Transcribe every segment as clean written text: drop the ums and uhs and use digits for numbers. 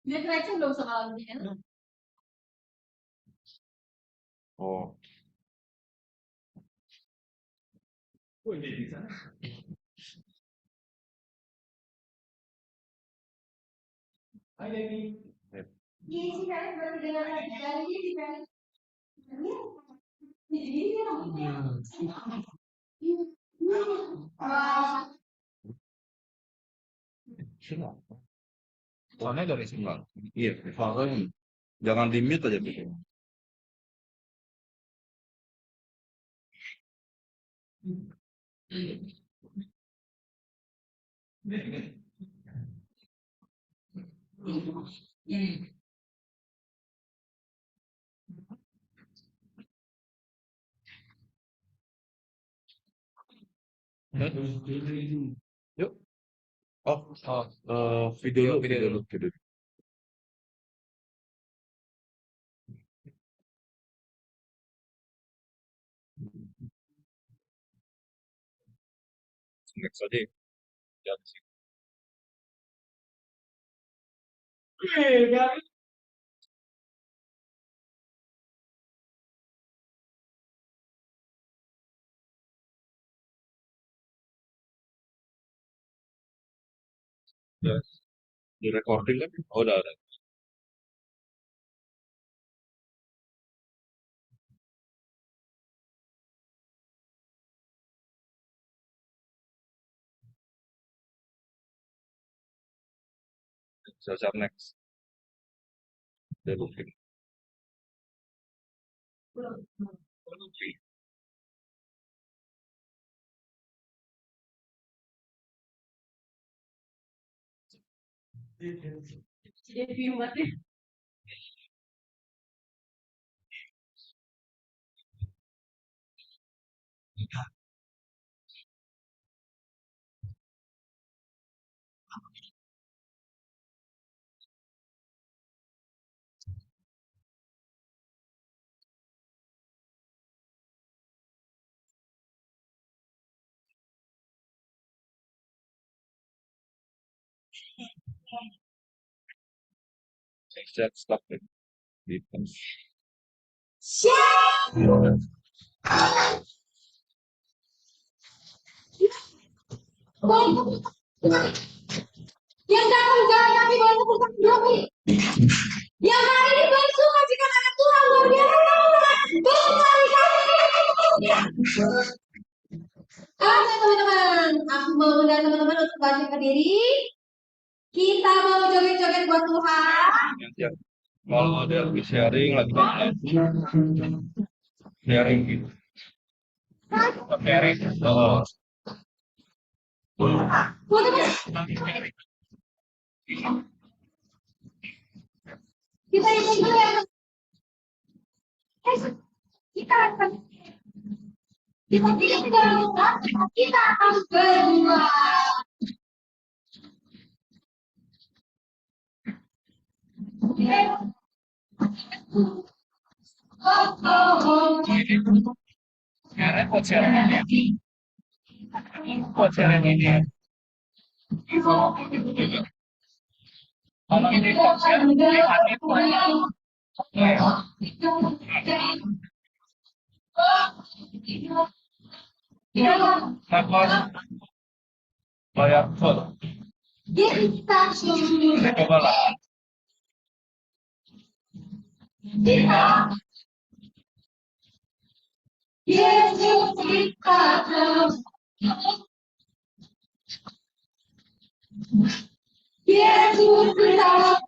Dia keren belum sama lagunya. Oh, Iya sih kalian berarti dengar dari ini kan. Jadi dia wah, silang. Soalnya dari silang. Iya, soalnya jangan di mute aja gitu. Yuk. Oh, video dulu, video dulu, video dulu. Next aja. Jangan sih. Ya, di recording kan? Oh, udah ada. Siap next. Udah booking. jadi mati. Set stop it. Di Yang datang jalan kaki boleh tepuk tangan. Yang hari ini bangsu majikan anak Tuhan luar biasa. Tepuk tangan kami. Oke teman-teman, aku mau undang teman-teman untuk bangkit berdiri. Kita mau joget-joget buat Tuhan. ya. Kalau ada lagi sharing lagi sharing gitu. Sharing. Oh. Kita yang dulu ya. Kita akan kita kita akan berdua. Sekarang buat sharing ini. Buat sharing ini. Kalau ini share, bayar full. Kita Coba lah. Yesus kita Yesus kita.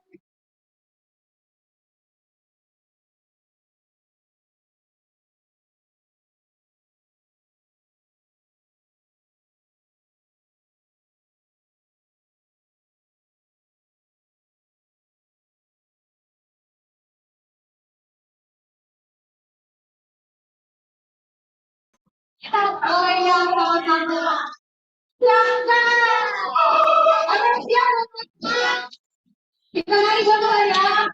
Kita goyang sama-sama. Silakan. Ada siap? Kita naik goyang ya.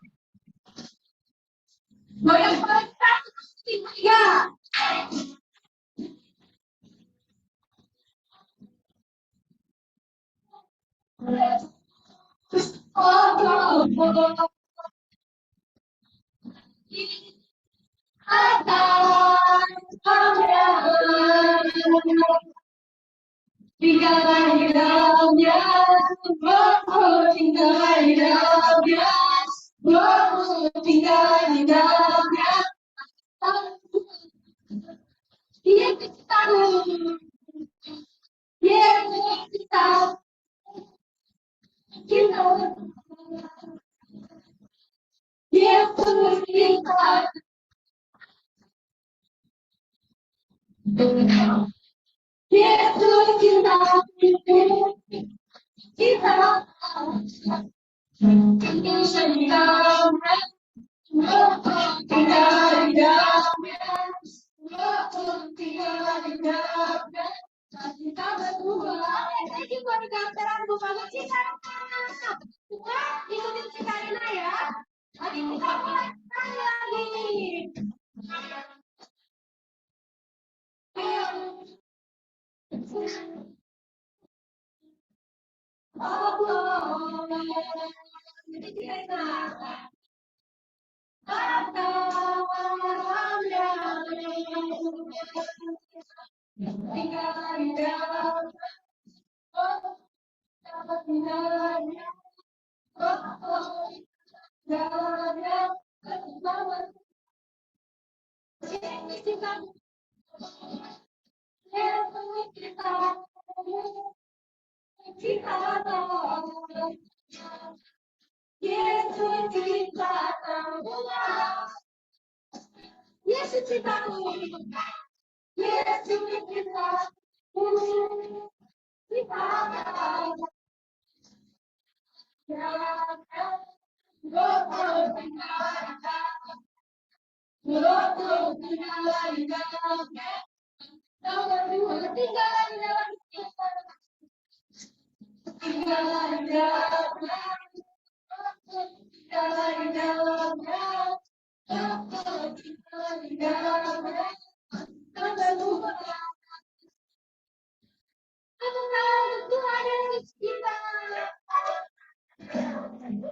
Goyang satu, tiga. Tinggalkan di dalamnya, tinggalkan di dalamnya, tinggalkan di dalamnya. Dia kita, dia kita, kita, dia kita. Yesus cinta kita Indonesia di dalamnya, tinggal di dalamnya, tinggal di dalamnya. Kita berdua, ini baru gambaran bukan cinta. Ikutin si Karina ya. Lagi kita mulai lagi. Yesus cintaku, Yesus cintaku,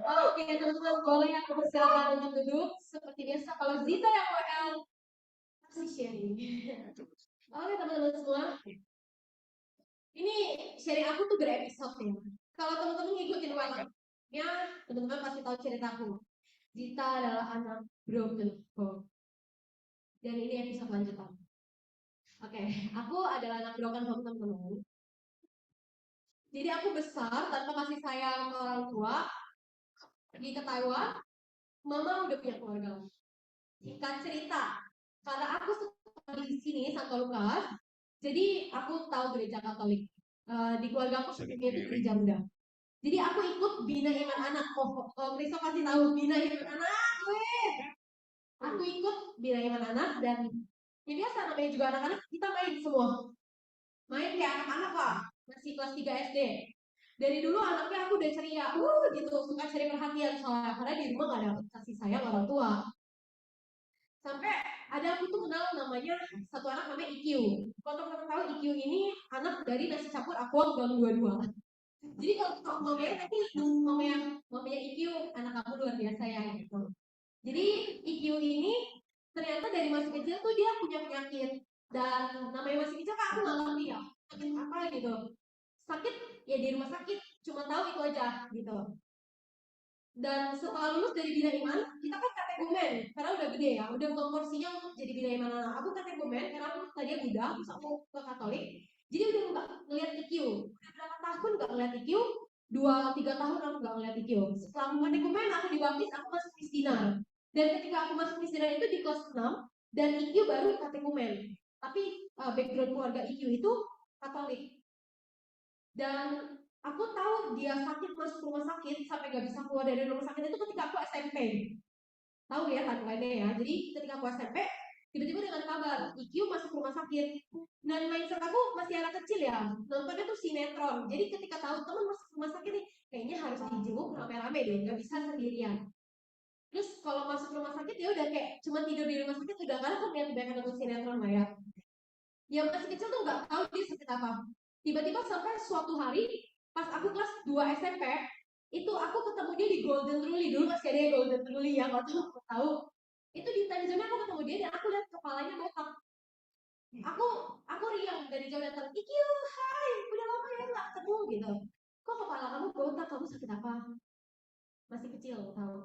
Oke, teman-teman boleh aku persilakan untuk duduk. Seperti biasa, kalau Zita yang WL kasih sharing. Oke, teman-teman semua. Ini sharing aku tuh berepisode ya. Kalau teman-teman ngikutin WL-nya, teman-teman pasti tahu ceritaku. Zita adalah anak broken home. Dan ini episode lanjutan. Oke, aku adalah anak broken home, teman-teman. Jadi aku besar tanpa kasih sayang ke orang tua, pergi ke Taiwan, mama udah punya keluarga. Singkat cerita, karena aku sekolah di sini Santo Lukas, jadi aku tahu gereja Katolik. Di keluarga aku sebelumnya itu gereja muda. Jadi aku ikut bina iman anak. Kristo kasih tahu bina iman anak, aku ikut bina iman anak dan ya biasa namanya juga anak-anak kita main semua. Main kayak anak-anak lah, masih kelas 3 SD. Dari dulu anaknya aku udah ceria, gitu, suka cari perhatian soalnya karena di rumah gak ada kasih sayang orang tua. Sampai ada aku tuh kenal namanya satu anak namanya IQ. Kalau teman-teman tahu IQ ini anak dari nasi campur aqua gang 22. Jadi kalau ngomongnya nanti ngomongnya IQ anak kamu luar biasa ya gitu. Jadi IQ ini ternyata dari masih kecil tuh dia punya penyakit dan namanya masih kecil kan aku nggak ngerti ya sakit apa gitu. Sakit ya di rumah sakit cuma tahu itu aja gitu. Dan setelah lulus dari Bina Iman, kita kan kategomen, karena udah gede ya, udah bukan porsinya untuk jadi Bina Iman anak. Aku kategomen, karena aku tadi Buddha, terus aku ke Katolik, jadi udah nggak ngeliat IQ. Udah berapa tahun nggak ngeliat IQ, 2-3 tahun aku nggak ngeliat IQ. Setelah aku rekomen aku dibaptis, aku masuk Kristinar. Dan ketika aku masuk Kristinar itu di kelas 6 dan IQ baru katekumen. Tapi background keluarga IQ itu Katolik. Dan aku tahu dia sakit masuk rumah sakit sampai gak bisa keluar dari rumah sakit itu ketika aku SMP. Tahu ya timeline-nya ya. Jadi ketika aku SMP, tiba-tiba dengan kabar IQ masuk rumah sakit. Dan mindset aku masih anak kecil ya, nontonnya tuh sinetron. Jadi ketika tahu teman masuk rumah sakit nih, kayaknya harus dijenguk rame-rame deh, nggak bisa sendirian. Terus kalau masuk rumah sakit ya udah kayak cuma tidur di rumah sakit udah kan yang kebanyakan nonton sinetron lah ya. Yang masih kecil tuh nggak tahu dia sakit apa. Tiba-tiba sampai suatu hari pas aku kelas 2 SMP itu aku ketemu dia di Golden Truly, dulu masih ada Golden Truly yang nggak tahu itu di time zone aku ketemu dia dan aku lihat kepalanya botak. Aku riang dari jauh datang, Iki, hai, udah lama ya nggak ketemu gitu. Kok kepala kamu botak, kamu sakit apa? Masih kecil tahu.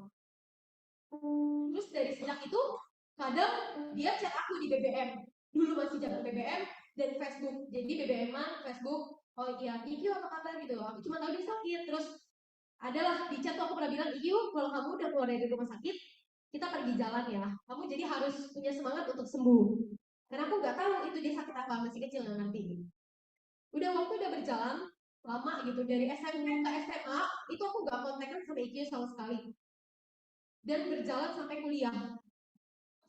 Terus dari sejak itu kadang dia chat aku di BBM. Dulu masih zaman BBM dan Facebook. Jadi BBM-an, Facebook, oh iya, Iki apa kabar gitu. Aku cuma tahu dia sakit. Terus adalah di chat tuh aku pernah bilang, Iki, kalau kamu udah keluar dari rumah sakit, kita pergi jalan ya. Kamu jadi harus punya semangat untuk sembuh. Karena aku nggak tahu itu dia sakit apa, masih kecil nggak ngerti. Udah waktu udah berjalan lama gitu dari SMP ke SMA itu aku nggak kontekan sama Iki sama sekali dan berjalan sampai kuliah.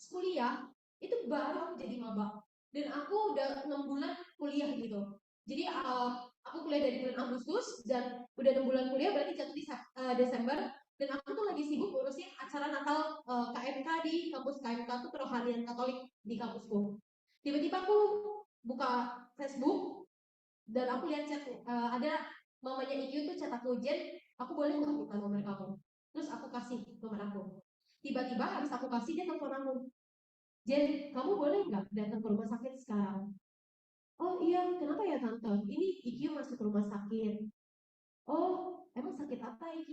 Kuliah itu baru aku jadi maba dan aku udah 6 bulan kuliah gitu. Jadi aku kuliah dari bulan Agustus dan udah 6 bulan kuliah berarti jatuh di Desember dan aku tuh lagi sibuk ngurusin acara Natal KMK di kampus KMK tuh kerohanian Katolik di kampusku. Tiba-tiba aku buka Facebook dan aku lihat chat ada mamanya IQ tuh chat aku, Jen, aku boleh nggak minta nomor kamu? Terus aku kasih nomor aku. Tiba-tiba habis aku kasih dia telepon aku, Jen, kamu boleh nggak datang ke rumah sakit sekarang? Oh iya, kenapa ya tante? Ini IQ masuk ke rumah sakit. Oh, emang sakit apa IQ?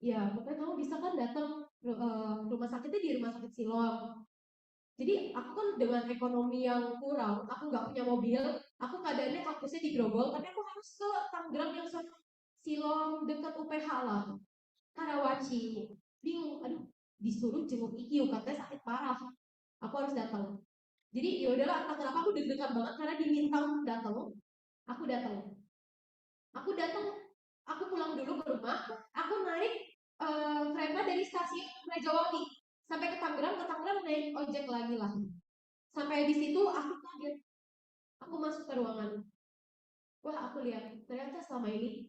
Ya, pokoknya kamu bisa kan datang rumah sakitnya di rumah sakit Siloam. Jadi aku kan dengan ekonomi yang kurang, aku nggak punya mobil, aku keadaannya kampusnya di Grogol, tapi aku harus ke Tangerang yang Siloam dekat UPH lah, Karawaci. Bingung, aduh, disuruh jenguk IQ, katanya sakit parah. Aku harus datang. Jadi ya udahlah, entah kenapa aku deg-degan banget karena diminta datang. Aku datang. Aku datang, aku pulang dulu ke rumah, aku naik kereta dari stasiun Rajawali sampai ke Tangerang naik ojek lagi lah. Sampai di situ aku kaget. Aku masuk ke ruangan. Wah, aku lihat ternyata selama ini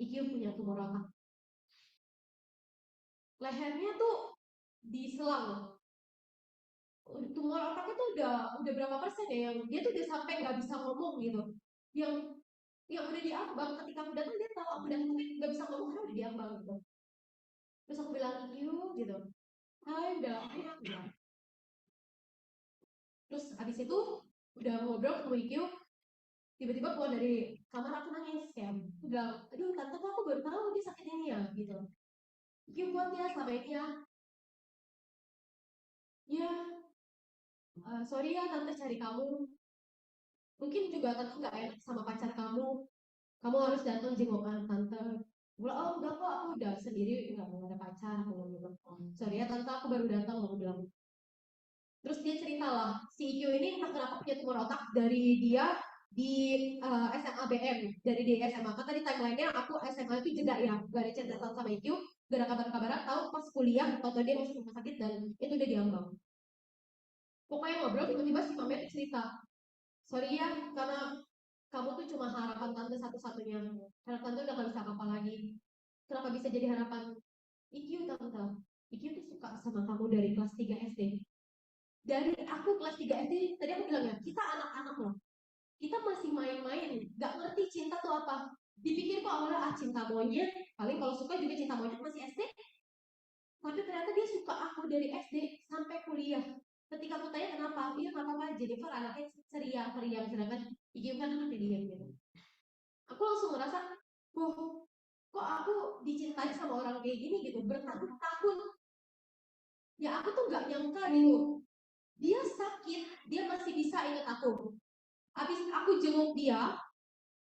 IQ punya tumor otak. Lehernya tuh diselang. Tumor otaknya tuh udah berapa persen ya yang dia tuh udah sampai nggak bisa ngomong gitu. Yang udah diambang ketika aku datang dia tahu aku datang tapi nggak bisa ngomong karena udah diambang gitu. Terus aku bilang IQ gitu. Hai, udah lama ya. Terus abis itu udah ngobrol sama IQ, tiba-tiba keluar dari kamar aku nangis ya. Udah, aduh tante kok aku baru tahu dia sakit ini ya gitu. IQ kuat ya selama ini ya. Ya, sorry ya tante cari kamu. Mungkin juga tante nggak enak sama pacar kamu. Kamu harus datang jenguk tante. Bilang, oh enggak kok aku udah sendiri nggak mau ada pacar. Aku bilang, sorry ya tante aku baru datang. Aku bilang. Terus dia cerita lah, si IQ ini entah kenapa punya tumor otak dari dia di SMA BM, dari di SMA. Kan tadi timelinenya aku SMA itu jeda ya, gak ada catatan sama IQ, gak ada kabar-kabaran, tahu pas kuliah, atau dia masuk rumah sakit dan itu udah diambang. Pokoknya ngobrol tiba-tiba si Mamet cerita, sorry ya karena kamu tuh cuma harapan tante satu-satunya. Karena tante udah gak bisa apa-apa lagi. Kenapa bisa jadi harapan IQ tante? IQ tuh suka sama kamu dari kelas 3 SD. Dari aku kelas 3 SD, tadi aku bilang ya, kita anak-anak loh. Kita masih main-main, gak ngerti cinta tuh apa. Dipikir kok awalnya cinta monyet, paling kalau suka juga cinta monyet masih SD. Tapi ternyata dia suka aku dari SD sampai kuliah. Ketika aku tanya kenapa, iya nggak apa-apa, Jennifer anaknya ceria, periang, sedangkan Iki kan anaknya dia gitu. Aku langsung ngerasa, wah, kok aku dicintai sama orang kayak gini gitu, bertahun-tahun. Ya aku tuh gak nyangka gitu. Dia sakit, dia masih bisa ingat aku. Habis aku jenguk dia,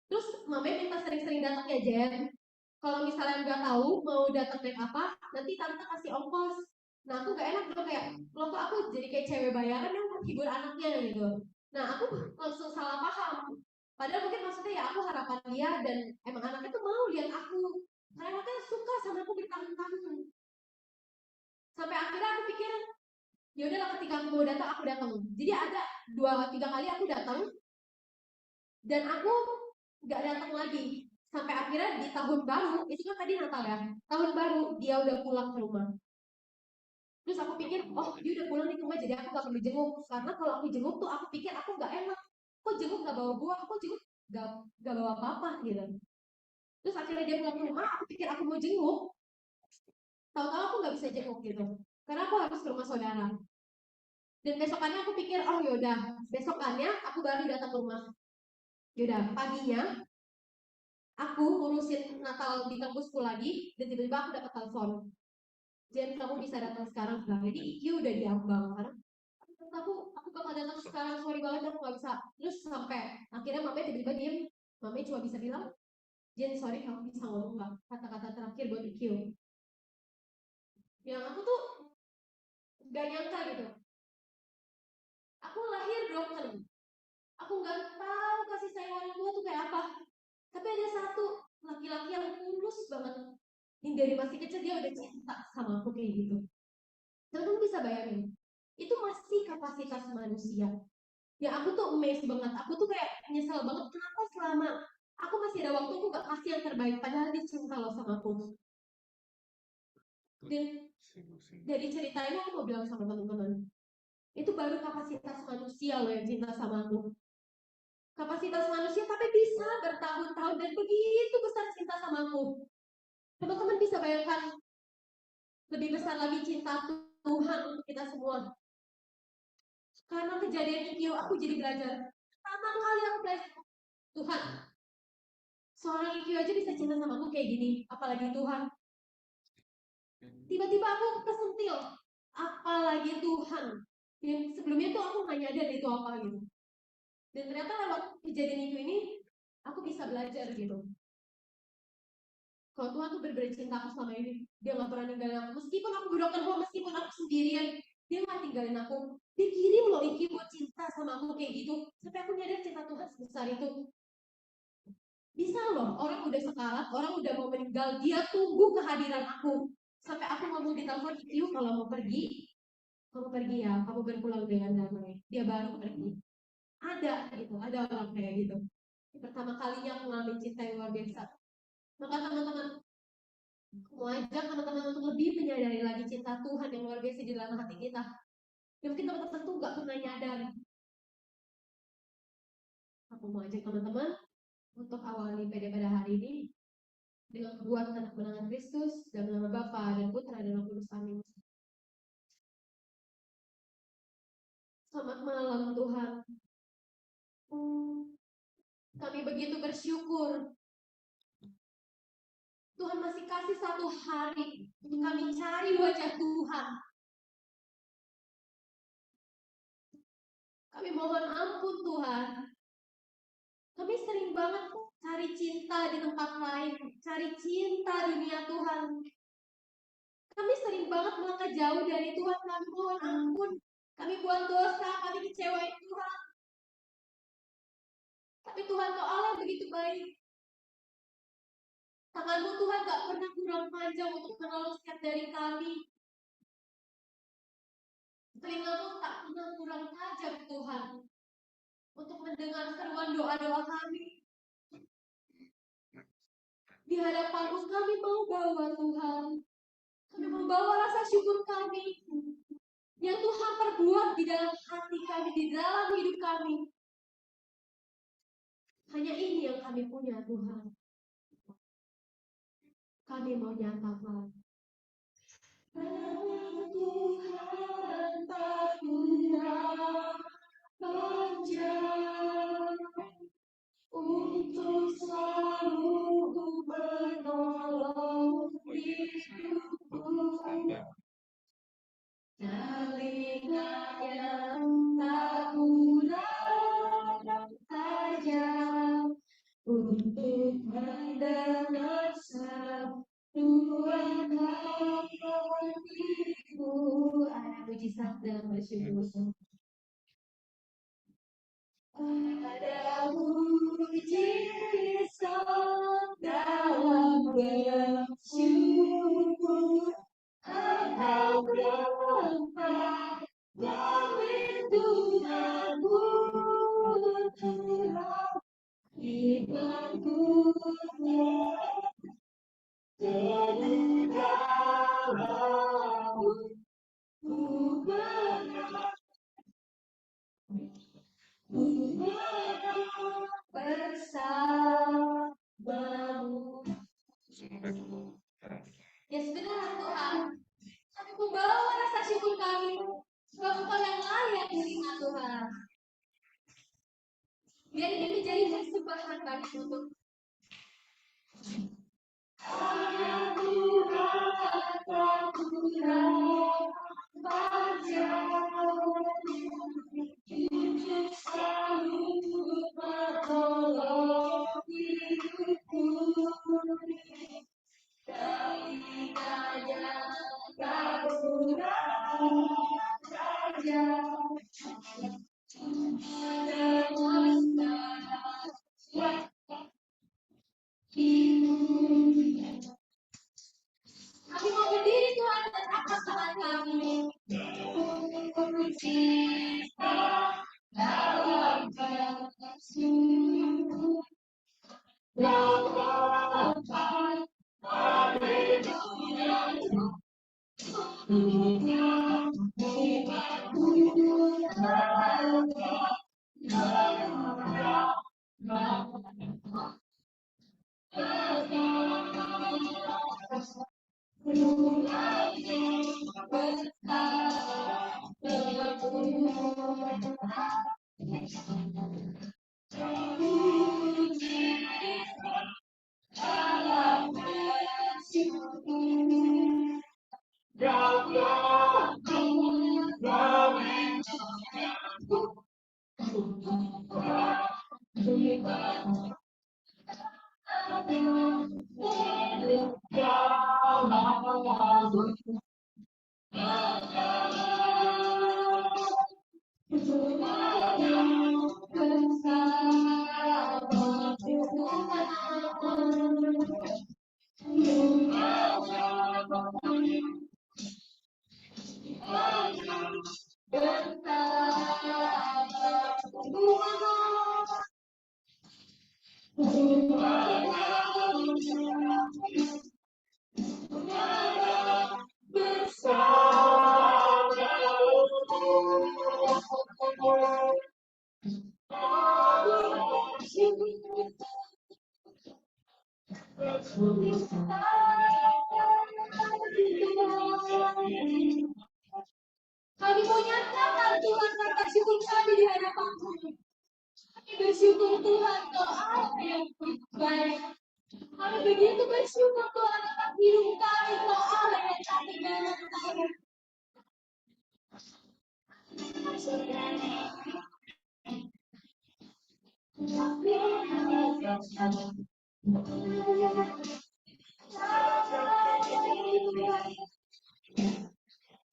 Terus mama minta sering-sering datang ya Jen. Kalau misalnya nggak tahu mau datang naik apa, nanti tante kasih ongkos. Nah aku gak enak dong kayak, lo kok aku jadi kayak cewek bayaran yang menghibur anaknya gitu. Nah aku langsung salah paham. Padahal mungkin maksudnya ya aku harapan dia dan emang anaknya tuh mau lihat aku. Mereka kan suka sama aku bertahun-tahun. Sampai akhirnya aku pikir, ya udahlah ketika aku mau datang aku datang. Jadi ada 2-3 kali aku datang dan aku nggak datang lagi sampai akhirnya di tahun baru itu kan tadi Natal ya, tahun baru dia udah pulang ke rumah. Terus aku pikir, oh dia udah pulang nih ke rumah jadi aku gak perlu jenguk, karena kalau aku jenguk tuh aku pikir aku nggak enak, kok jenguk gak bawa buah, kok jenguk gak bawa apa-apa gitu. Terus akhirnya dia pulang ke rumah, aku pikir aku mau jenguk, tahu-tahu aku nggak bisa jenguk gitu karena aku harus ke rumah saudara. Dan besokannya aku pikir, oh yaudah besokannya aku baru datang ke rumah. Yaudah paginya aku ngurusin Natal di kampusku lagi dan tiba-tiba aku dapat telepon, Jen kamu bisa datang sekarang nggak? Jadi IQ udah diambang karena aku bakal datang sekarang, sorry banget aku nggak bisa. Terus sampai akhirnya mama tiba-tiba diem, mama cuma bisa bilang, Jen sorry kamu bisa ngomong nggak kata-kata terakhir buat IQ. Yang aku tuh gak nyangka gitu, aku lahir broken, aku nggak tahu kasih sayang orang tua tuh kayak apa. Tapi ada satu laki-laki yang tulus banget, yang dari masih kecil dia udah cinta sama aku kayak gitu. Teman-teman bisa bayangin, itu masih kapasitas manusia. Ya aku tuh amazed banget, aku tuh kayak nyesel banget kenapa selama aku masih ada waktu aku gak kasih yang terbaik padahal dia cinta loh sama aku. Dan dari cerita ini aku mau bilang sama teman-teman, itu baru kapasitas manusia loh yang cinta sama aku. Kapasitas manusia tapi bisa bertahun-tahun dan begitu besar cinta sama aku. Teman-teman bisa bayangkan lebih besar lagi cinta Tuhan untuk kita semua. Karena kejadian itu aku jadi belajar. Pertama kali aku belajar, Tuhan, seorang IQ aja bisa cinta sama aku kayak gini, apalagi Tuhan. Tiba-tiba aku kesentil, apalagi Tuhan. Dan sebelumnya tuh aku nggak nyadar itu apa gitu. Dan ternyata lewat kejadian itu ini, aku bisa belajar gitu. Kalau Tuhan tuh berberi cinta aku selama ini, dia nggak pernah ninggalin aku. Meskipun aku broken home, meskipun aku sendirian, dia nggak tinggalin aku. Dia kirim loh Iki buat cinta sama aku kayak gitu. Sampai aku nyadar cinta Tuhan sebesar itu. Bisa loh, orang udah sekarat, orang udah mau meninggal, dia tunggu kehadiran aku. Sampai aku ngomong di telepon, Ikiu kalau mau pergi, kamu pergi ya, kamu berpulang dengan damai. Dia baru pergi. Ada gitu, ada orang kayak gitu. Pertama kalinya aku ngalamin cinta yang luar biasa. Maka teman-teman, mau ajak teman-teman untuk lebih menyadari lagi cinta Tuhan yang luar biasa di dalam hati kita. Yang mungkin teman-teman tuh gak pernah nyadar. Aku mau ajak teman-teman untuk awali pada hari ini dengan buat anak menangan Kristus dan nama Bapa dan Putra dan Roh Kudus. Amin. Selamat malam Tuhan. Kami begitu bersyukur Tuhan masih kasih satu hari untuk kami cari wajah Tuhan. Kami mohon ampun Tuhan. Kami sering banget cari cinta di tempat lain, cari cinta dunia Tuhan. Kami sering banget melangkah jauh dari Tuhan. Kami mohon ampun. Kami buat dosa, kami kecewain Tuhan. Tapi Tuhan kau Allah begitu baik. Tanganmu Tuhan gak pernah kurang panjang untuk menolong setiap dari kami. Telingamu tak pernah kurang tajam Tuhan untuk mendengar seruan doa-doa kami. Di hadapanmu kami mau bawa Tuhan. Kami membawa rasa syukur kami yang Tuhan perbuat di dalam hati kami, di dalam hidup kami. Hanya ini yang kami punya Tuhan. Kami mau nyatakan Tuhan tak pernah panjang untuk selalu menolong hidupku. Telinganya tak pernah tajam untuk hatiku. Ada puji dalam bersyukur. Ada puji dalam bersyukur. Engkau berlimpah perlindunganmu, Tuhan. Ibaratku teduh dalammu, ku berharap, ku berharap bersamamu. Ya sebenarnya Tuhan, kami membawa rasa syukur kami, sebab Engkau yang layak diterima Tuhan. Biar ini menjadi persembahan kami untuk kami mau berdiri Tuhan dan angkat tangan kami. Dalam bersyukur, dalam kami mau nyatakan Tuhan rasa syukur kami di hadapan-Mu. Kami bersyukur Tuhan Kau Allah yang baik. Kami begitu bersyukur Tuhan atas hidup kami Kau Allah yang tak tinggalkan kami.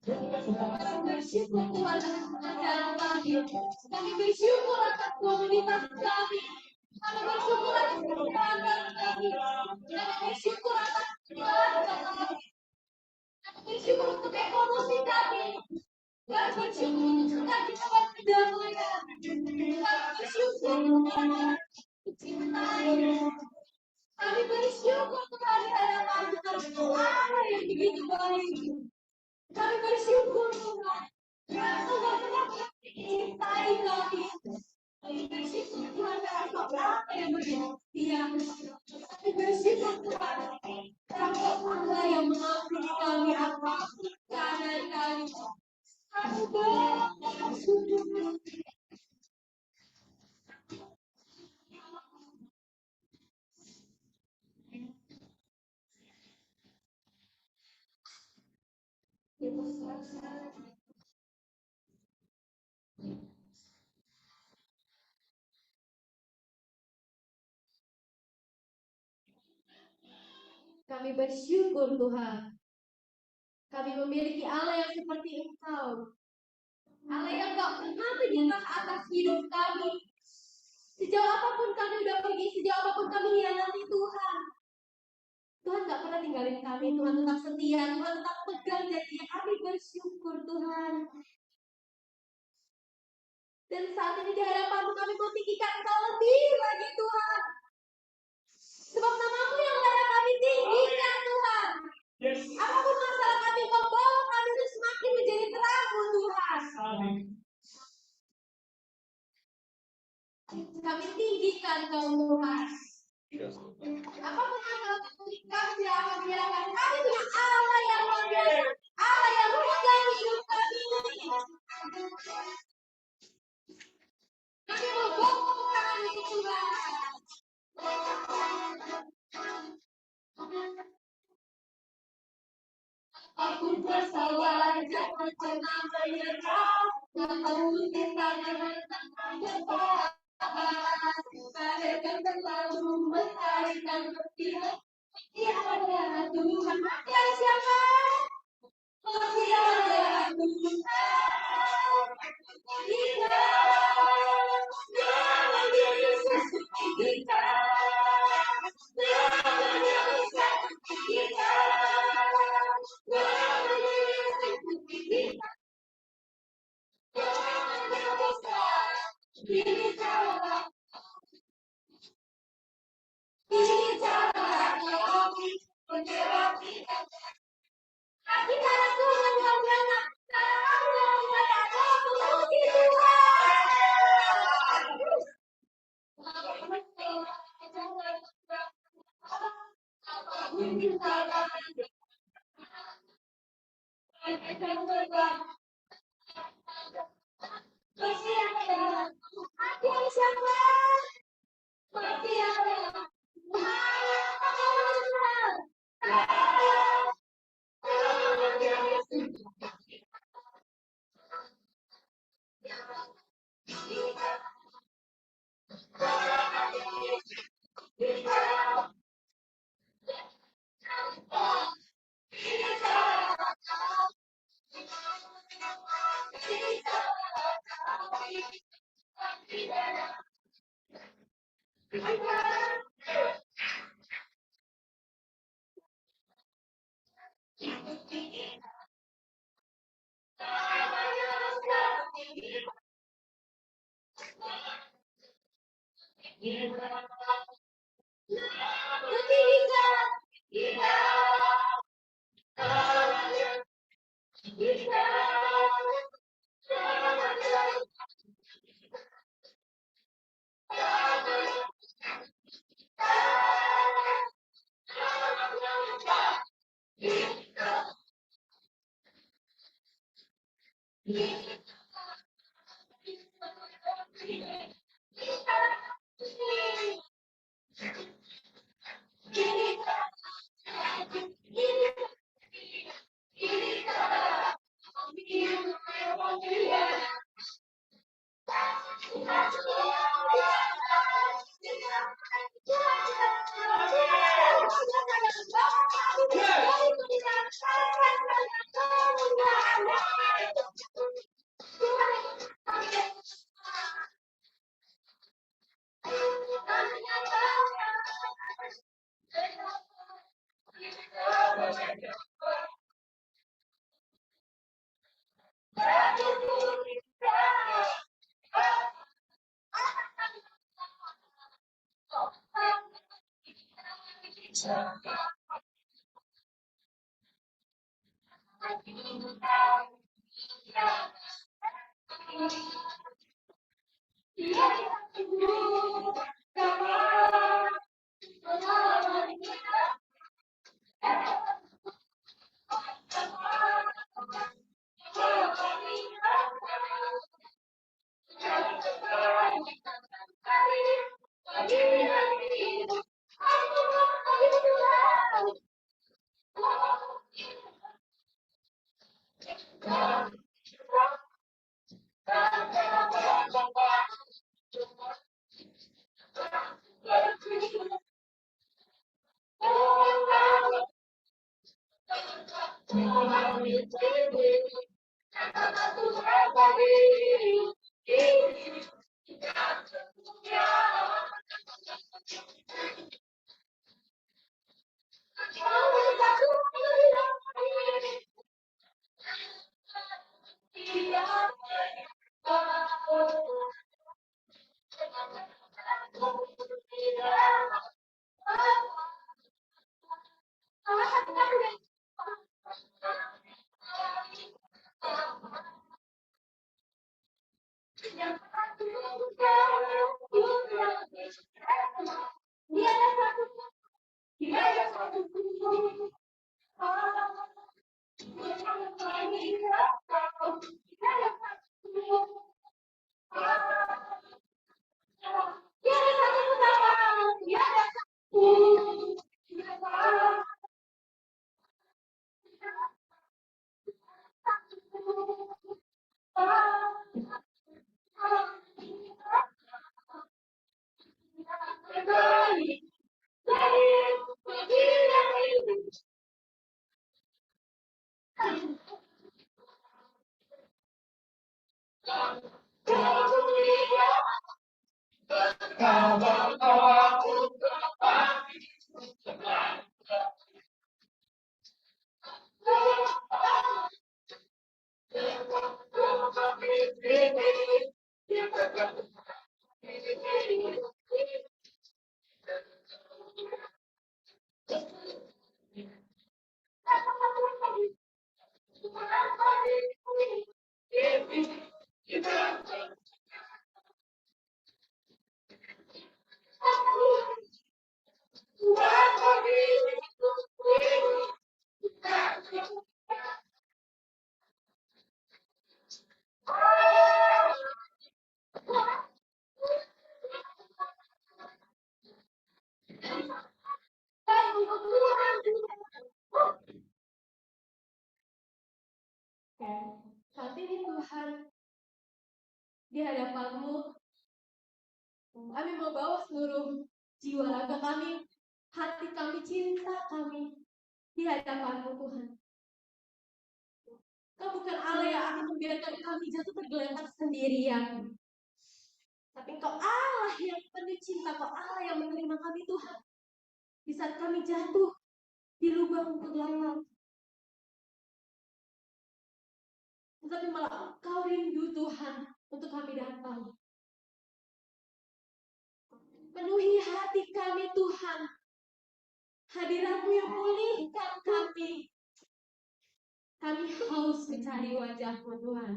Kami bersyukur Tuhan atas pekerjaan kami. Kami bersyukur atas komunitas kami. Kami bersyukur atas keluarga kami. Kami bersyukur atas keluarga kami. Kami bersyukur untuk ekonomi kami. Kami bersyukur untuk sukacita dan kedamaian. Kami bersyukur Tuhan mencintai. Kami bersyukur Tuhan di hadapan Allah yang begitu baik. Kami bersyukur Tuhan. Tuhan telah mencintai kami. Kami bersyukur Tuhan karena Allah yang bersetia. Kami bersyukur Tuhan karena Allah yang mengampuni kami atas keadaan kami. Kami bersyukur. Kami bersyukur Tuhan. Kami memiliki Allah yang seperti Engkau. Allah yang gak pernah menyerah atas hidup kami. Sejauh apapun kami udah pergi, sejauh apapun kami hianati Tuhan. Tuhan gak pernah tinggalin kami, Tuhan tetap setia, Tuhan tetap pegang janjinya. Kami bersyukur Tuhan. Dan saat ini di hadapan-Mu kami mau tinggikan Engkau lebih lagi Tuhan. Sebab nama-Mu yang layak kami tinggikan Tuhan. Apapun masalah kami, Engkau bawa kami untuk semakin menjadi terang-Mu Tuhan. Kami tinggikan Engkau Tuhan. Apapun masalah kami tidak akan menyerahkan. Kami punya Allah yang luar biasa. Allah yang memegang hidup kami. Kami mau bongkar itu Tuhan. Aku bersalah jangan pernah menyerah. Walau kita dengan bersalah. Mereka selalu melestarikan berpihak. Tiada Tuhan yang siapa? Tiada Tuhan. Kita, namanya Yesus kita. Namanya Yesus kita. Namanya Yesus kita. Namanya Yesus kita. Kita kami menyerah kita. Kita Tuhan yang benar. Puji Tuhan. Aku siapa? Saat ini Tuhan, di hadapan-Mu, kami membawa seluruh jiwa raga kami, hati kami, cinta kami di hadapan-Mu Tuhan. Kau bukan Allah yang akan membiarkan kami jatuh tergeletak sendirian. Tapi Kau Allah yang penuh cinta, Kau Allah yang menerima kami Tuhan. Di saat kami jatuh di lubang tergeletak. Tetapi malah Kau rindu Tuhan untuk kami datang. Penuhi hati kami Tuhan. Hadirat-Mu yang pulihkan kami. Kami haus mencari wajah-Mu Tuhan.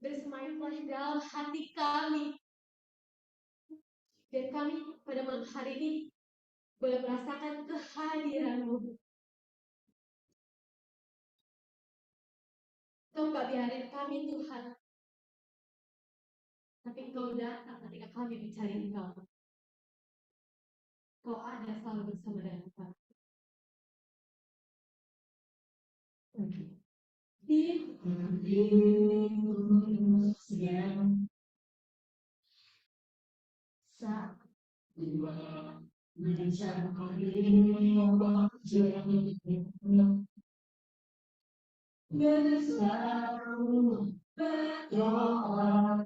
Bersemayamlah dalam hati kami. Dan kami pada malam hari ini boleh merasakan kehadiran-Mu. Kau gak biarin kami Tuhan. Tapi Kau datang ketika kami mencari Kau. Kau ada selalu bersama dengan kami. Di Indonesia saat dua mencari wajah bersama berdoa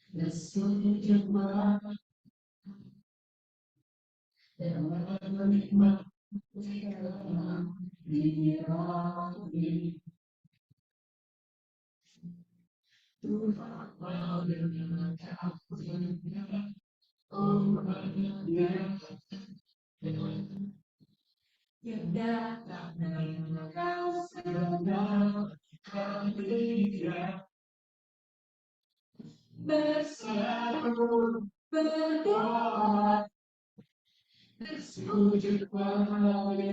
bersujud dan menikmati diri Tuhan yang datang kau sedang hadir bersama berdoa bersujud pada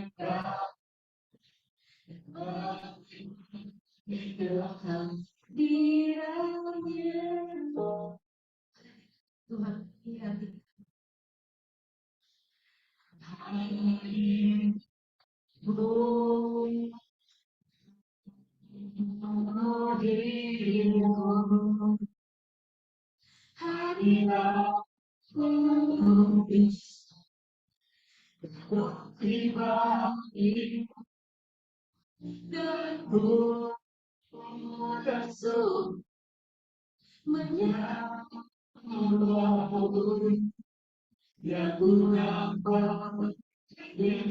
di dalam dirinya Tuhan hati dirimu hadirat pribadi dan ku tersuh menyambut yang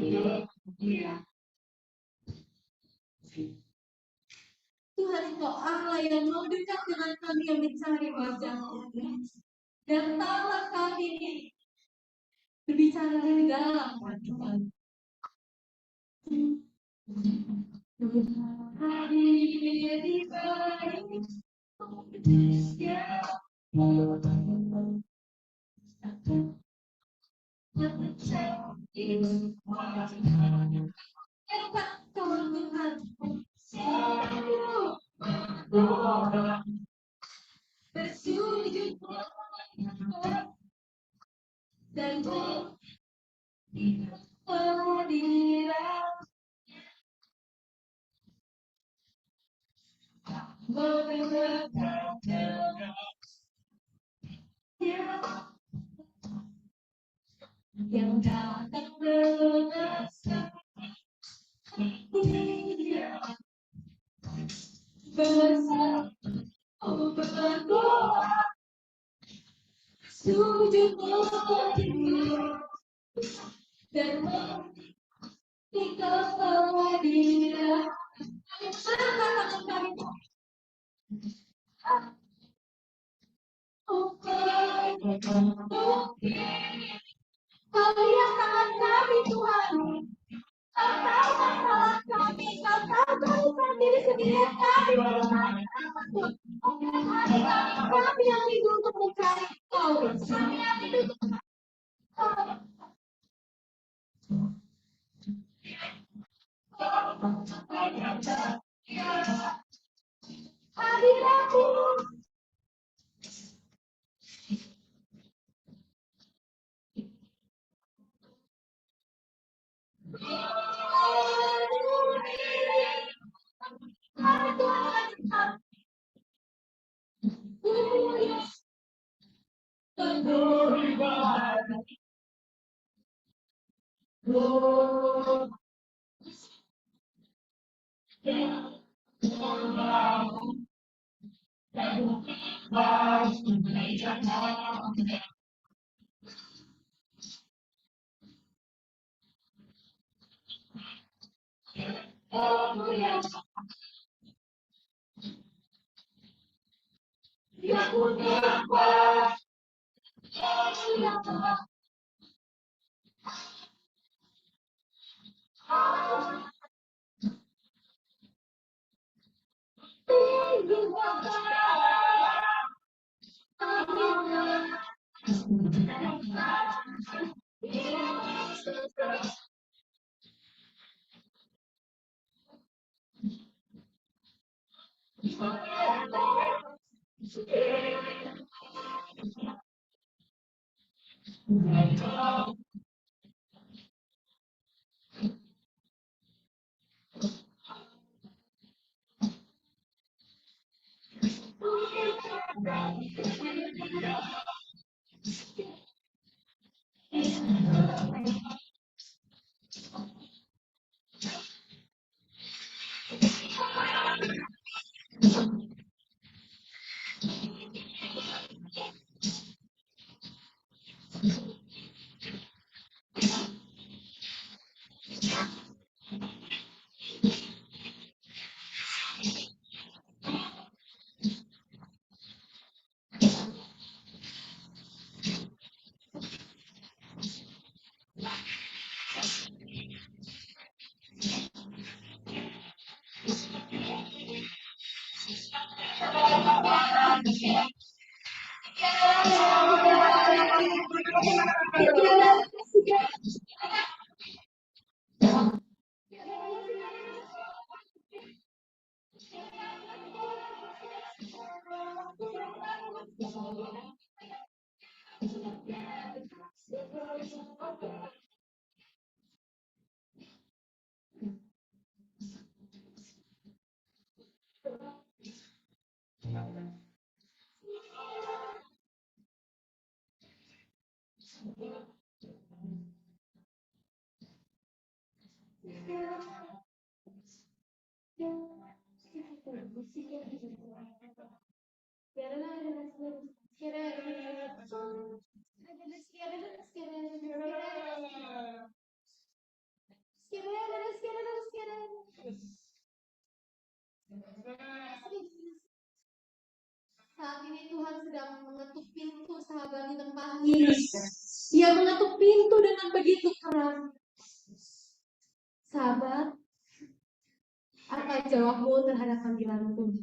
bukan dia. Tuhan Engkau Allah yang mau dekat dengan kami yang mencari wajah-Mu. Datanglah kami berbicara di dalam Tuhan. Hadir di balik Indonesia. Bersujud dan berhadirat mendengarkan yang datang dengan setia bersama berdoa sujud berdiri dan meninggal kehadiran kami. Kau lihat tangan kami Tuhan. Kau tahu masalah kami. Kau tahu kesusahan diri sendiri kami. Kami yang rindu untuk mencari Kau. Kami yang rindu untuk hadiratmu. Saat ini Tuhan sedang mengetuk pintu sahabat di tempat ini. Ia mengetuk pintu dengan begitu keras. Sahabat, apa jawabmu terhadap panggilan Tuhan?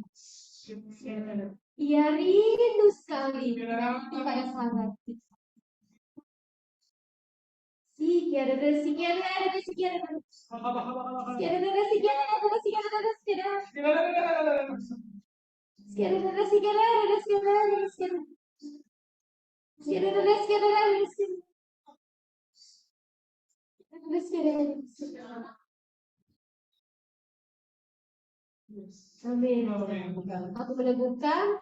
Ia rindu sekali kepada sahabat. Amin. Aku meneguhkan.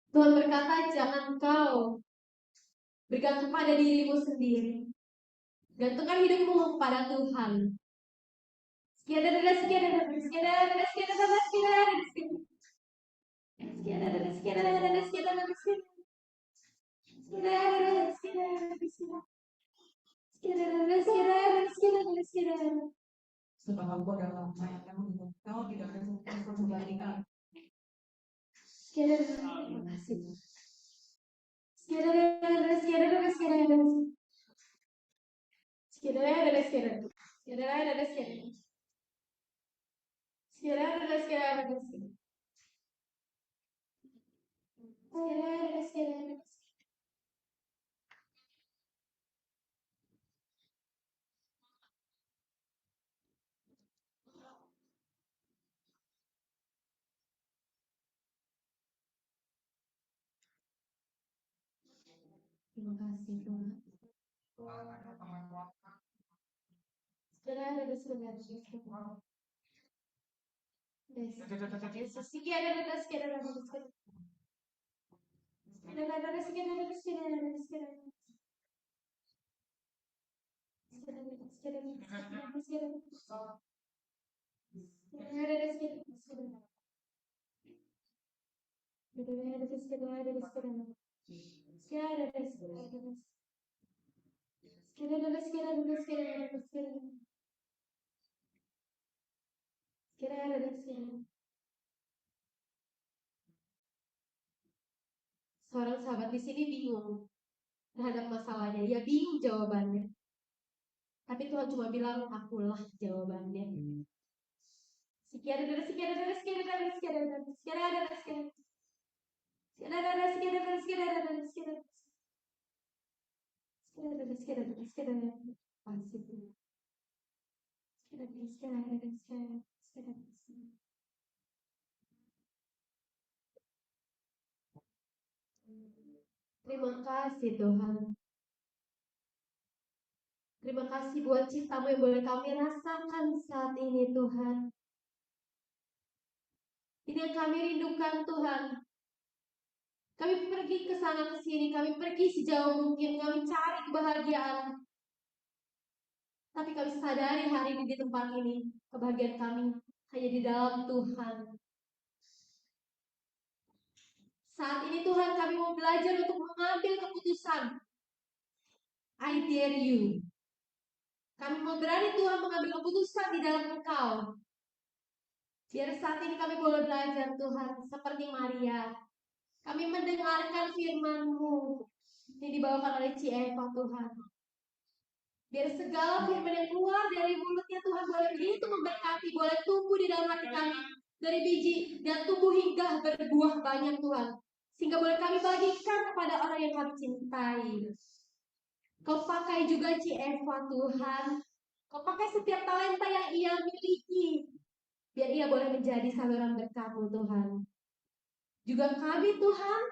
Tuhan berkata, jangan kau bergantung pada dirimu sendiri. Gantungkan hidupmu pada Tuhan. Terima kasih Tuhan. Seorang sahabat di sini bingung terhadap masalahnya. Dia bingung jawabannya. Tapi Tuhan cuma bilang, akulah jawabannya. Terima kasih Tuhan. Terima kasih buat cintamu yang boleh kami rasakan saat ini Tuhan. Ini yang kami rindukan Tuhan. Kami pergi ke sana ke sini, kami pergi sejauh mungkin, kami cari kebahagiaan. Tapi kami sadari hari ini di tempat ini, kebahagiaan kami hanya di dalam Tuhan. Saat ini Tuhan kami mau belajar untuk mengambil keputusan. I dare you. Kami mau berani Tuhan mengambil keputusan di dalam Engkau. Biar saat ini kami boleh belajar Tuhan seperti Maria. Kami mendengarkan firman-Mu yang dibawakan oleh Ci Eva Tuhan. Biar segala firman yang keluar dari mulutnya Tuhan boleh begitu memberkati, boleh tumbuh di dalam hati kami dari biji dan tumbuh hingga berbuah banyak Tuhan. Sehingga boleh kami bagikan kepada orang yang kami cintai. Kau pakai juga Ci Eva Tuhan. Kau pakai setiap talenta yang ia miliki. Biar ia boleh menjadi saluran berkat-Mu Tuhan. Juga kami Tuhan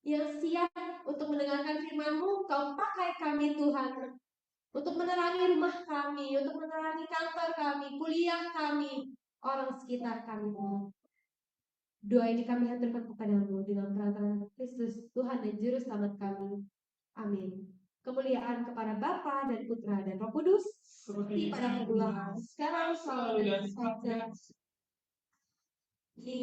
yang siap untuk mendengarkan firman-Mu, Kau pakai kami Tuhan untuk menerangi rumah kami, untuk menerangi kantor kami, kuliah kami, orang sekitar kami. Doa ini kami haturkan kepada-Mu dengan perantaraan Kristus, Tuhan dan Juru Selamat kami. Amin. Kemuliaan kepada Bapa dan Putra dan Roh Kudus, seperti pada permulaan, sekarang selalu dan sepanjang di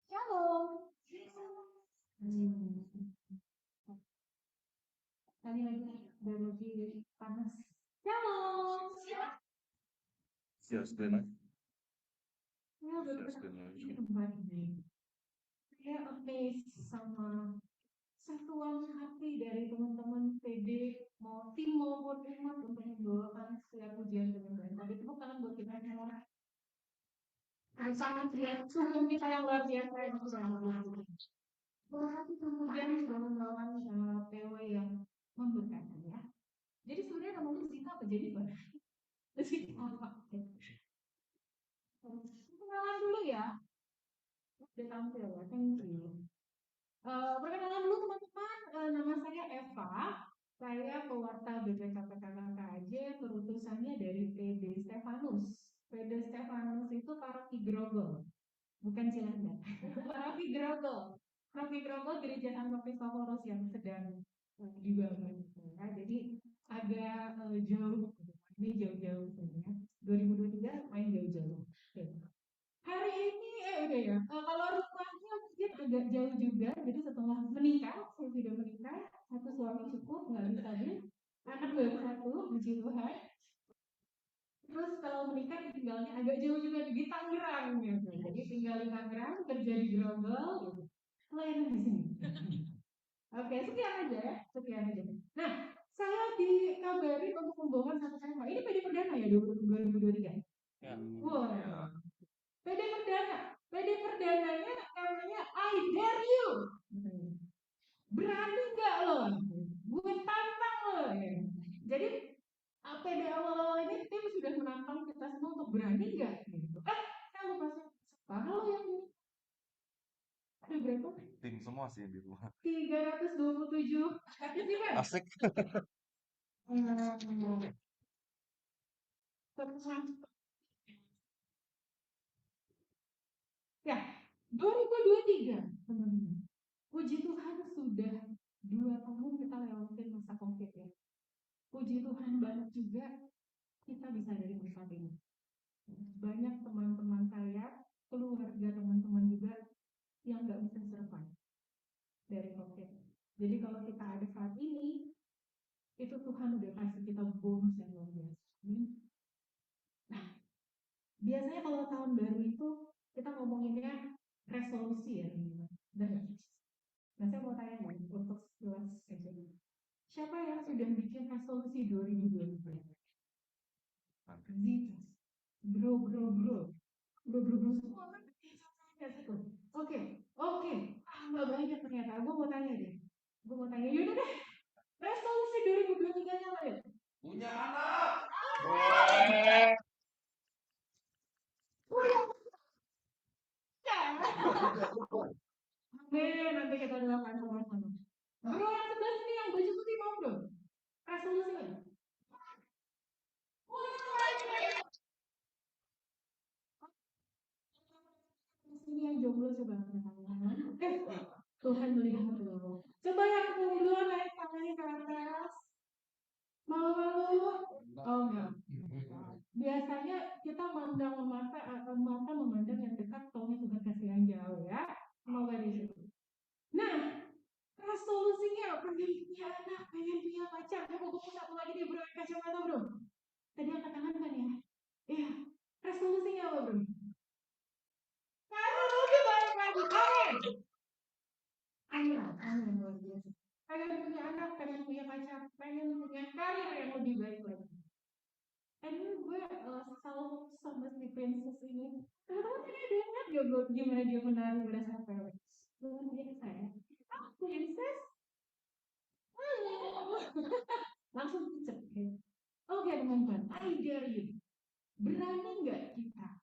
Shalom. Tadi lagi lebih panas. Shalom. Share screen aja. Ya, udah tempat ini. Saya amazed sama satuan hati dari teman-teman PD mau tim maupun umat untuk membawakan setiap pujian dengan baik. Tapi itu bukan buat kita semua. Sangat lihat sungguh kita yang luar biasa yang bersama. Berarti kemudian sudah membawakan PW yang memberkati ya. Jadi sebenarnya namanya Zita apa Jennifer? Zita apa? Kenalan dulu ya. Udah tampil ya, thank you. Perkenalan dulu teman-teman, nama saya Eva. Saya pewarta BPKPKKKJ, perutusannya dari PD Stefanus. PD Stefanus itu paroki Grogol, bukan Cilanda. Paroki Grogol. Paroki Grogol Gereja Santo Kristoforus yang sedang dibangun. Ya, jadi agak jauh, ini jauh-jauh sebenarnya. 2023 main jauh-jauh. Hari ini udah ya. Kalau rumahnya mungkin agak jauh juga. Jadi setelah menikah, saya sudah menikah, satu suami cukup, nggak bisa beli. Anak baru satu, puji Tuhan. Terus kalau menikah tinggalnya agak jauh juga di Tangerang gitu. Jadi tinggal di Tangerang, kerja di Grogol, gitu. Lain di sini. Oke, sekian aja ya, sekian aja. Nah, saya dikabari untuk membawakan satu tema. Ini PD perdana ya 2023. Ya. Wah. PD perdana. PD perdananya namanya I dare you. Berani nggak lo? Gue tantang lo. Jadi PD awal-awal ini tim sudah menantang kita semua untuk berani nggak? Gitu. Saya lupa siapa lo yang ini? Ada berapa? Tim semua sih di rumah. 327 partisipan. Asik. Ya, 2023 teman-teman. Puji Tuhan sudah 2 tahun kita lewatin masa COVID ya. Puji Tuhan banget juga kita bisa dari masa ini. Banyak teman-teman saya, keluarga teman-teman juga yang nggak bisa survive dari COVID. Jadi kalau kita ada saat ini, itu Tuhan udah kasih kita bonus yang luar biasa. Nah, biasanya kalau tahun baru itu kita ngomonginnya resolusi ya, teman-teman. Nah, saya mau tanya nih untuk jelas aja. Siapa yang sudah bikin resolusi 2020? Zita. Bro semua kan Oke, oke. Nggak banyak ternyata. Gue mau tanya deh. Yaudah deh. Resolusi 2023-nya apa ya? Punya anak. Punya. Amin, nanti kita doakan sama-sama. Bro yang sebelah sini yang baju putih mau bro? Resolusinya? Sini yang jomblo coba angkat tangan. Tuhan melihat dulu. Coba yang jomblo naik tangannya ke atas. Malu-malu. Oh enggak. Biasanya kita mandang mata memandang yang dekat, taunya Tuhan kasih yang jauh ya. Semoga di situ. Nah, resolusinya pengen punya anak, pengen punya pacar. Coba gue satu lagi nih bro, kacamata bro. Tadi angkat tangan kan ya? Iya. Resolusinya apa bro? Kamu lebih baik lagi. Amin. Amin luar biasa. Pengen punya anak, pengen punya pacar, pengen punya karir yang lebih baik lagi. Ini gue selalu sama si princess ini. Teman-teman tadi ada yang lihat gak gue gimana dia menari berasa PW? Luar biasa ya. Princess? Langsung cek. Oke teman-teman, I dare you. Berani nggak kita?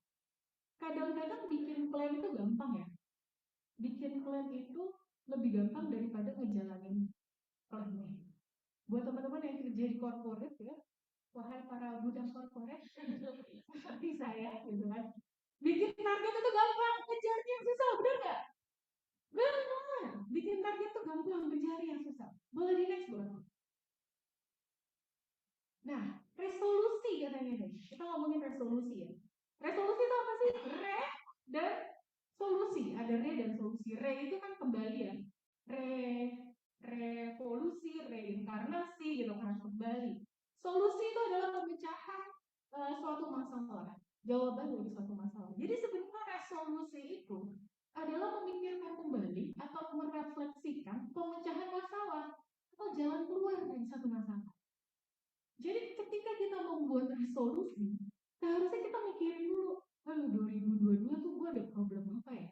Kadang-kadang bikin plan itu gampang ya. Bikin plan itu lebih gampang daripada ngejalanin plan. kerja di corporate ya, wahai para budak corporate seperti saya gitu kan. Bikin target itu gampang, kejarnya yang susah, benar nggak? Benar. Bikin target itu gampang, kejar yang susah. Boleh di next boleh. Nah, resolusi katanya deh. Kita ngomongin resolusi ya. Resolusi itu apa sih? Re dan solusi. Ada re dan solusi. Re itu kan kembali ya. Revolusi, reinkarnasi gitu kan, kembali. Solusi itu adalah pemecahan suatu masalah. Jawaban dari suatu masalah. Jadi sebenarnya resolusi itu adalah memikirkan kembali atau merefleksikan pemecahan masalah atau jalan keluar dari satu masalah. Jadi ketika kita membuat resolusi, seharusnya kita mikirin dulu, aduh 2022 tuh gue ada problem apa ya?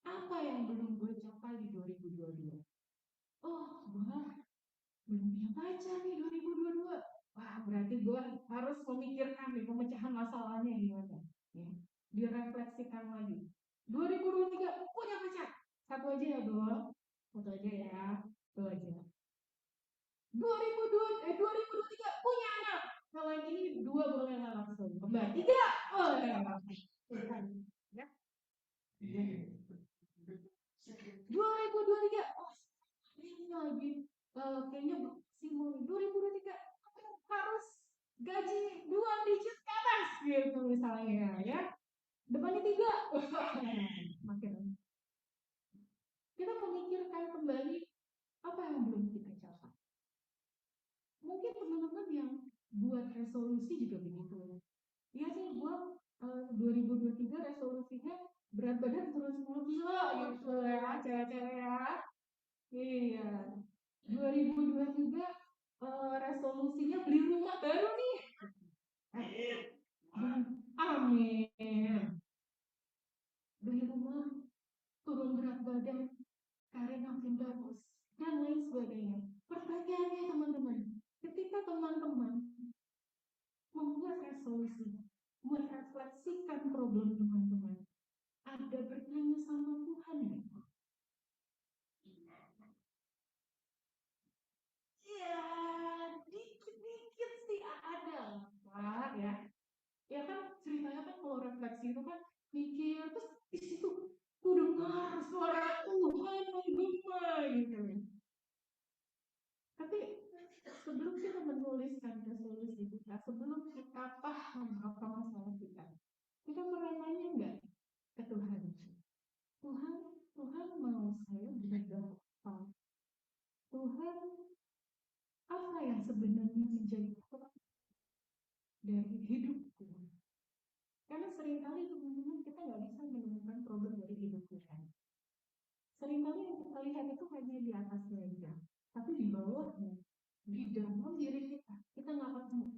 Apa yang belum gue capai di 2022? Oh, gue belum punya pacar nih 2022. Wah, berarti gue harus memikirkan nih pemecahan masalahnya gimana. Ya. Direfleksikan lagi. 2023 punya pacar. Satu aja ya, dong. Satu aja ya. Satu aja. 2023 punya anak. Kalau yang ini dua boleh langsung. Kembar tiga. Oh, ya. 2023. Oh, ini lagi kayaknya sih mau 2023 harus gaji 2 digit ke atas gitu misalnya ya. Depannya 3. Makin kita memikirkan kembali apa yang belum kita capai. Mungkin teman-teman yang buat resolusi juga begitu. Iya sih, gue 2023 resolusinya berat badan turun 10 kilo gitu ya, cewek-cewek ya. Iya. 2023 resolusinya beli rumah baru nih. Amin. Beli rumah, turun berat badan, karir makin bagus, dan lain sebagainya. Pertanyaannya teman-teman, ketika teman-teman membuat resolusi, merefleksikan problem teman-teman, ada bertanya sama Tuhan ya? Ya, dikit-dikit sih ada, Pak ya. Ya kan ceritanya kan kalau refleksi itu kan mikir terus di situ ku dengar suara Tuhan menggema gitu. Tapi sebelum kita menuliskan resolusi kita, sebelum kita paham apa masalah kita, kita pernah nanya nggak ke Tuhan? Tuhan, Tuhan mau saya belajar apa? Tuhan, apa yang sebenarnya menjadi problem dari hidupku? Karena seringkali teman-teman kita nggak bisa menemukan problem dari hidup kita. Seringkali yang kita lihat itu hanya di atasnya aja, tapi di bawahnya, di dalam diri kita nggak ketemu.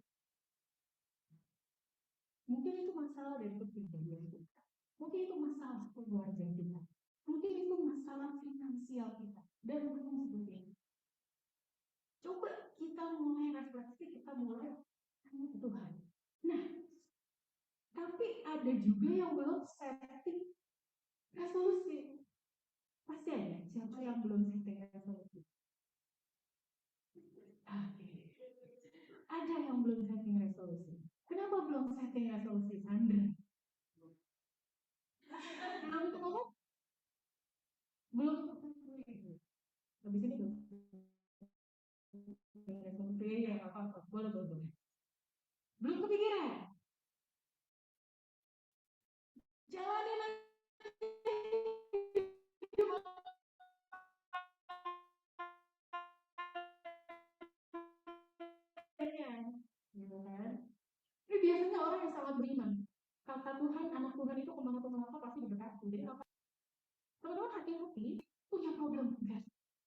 Mungkin itu masalah dari kepribadian kita. Mungkin itu masalah keluarga kita. Mungkin itu masalah finansial kita. Dan lain sebagainya. Coba kita mulai refleksi, kita mulai tanya ke Tuhan. Nah, tapi ada juga yang belum setting resolusi. Pasti ada. Siapa yang belum setting resolusi? Oke. Ada yang belum setting resolusi. Kenapa belum setting resolusi, Sandra? Belum ketemu? Belum ketemu. Habis ini belum resolusi ya apa-apa. Boleh, boleh. Belum kepikiran. Jalanin aja. Gitu kan? Ini biasanya orang yang sangat beriman. Kata Tuhan, anak Tuhan itu kemana-mana pasti diberkati. Jadi teman-teman hati-hati punya problem enggak.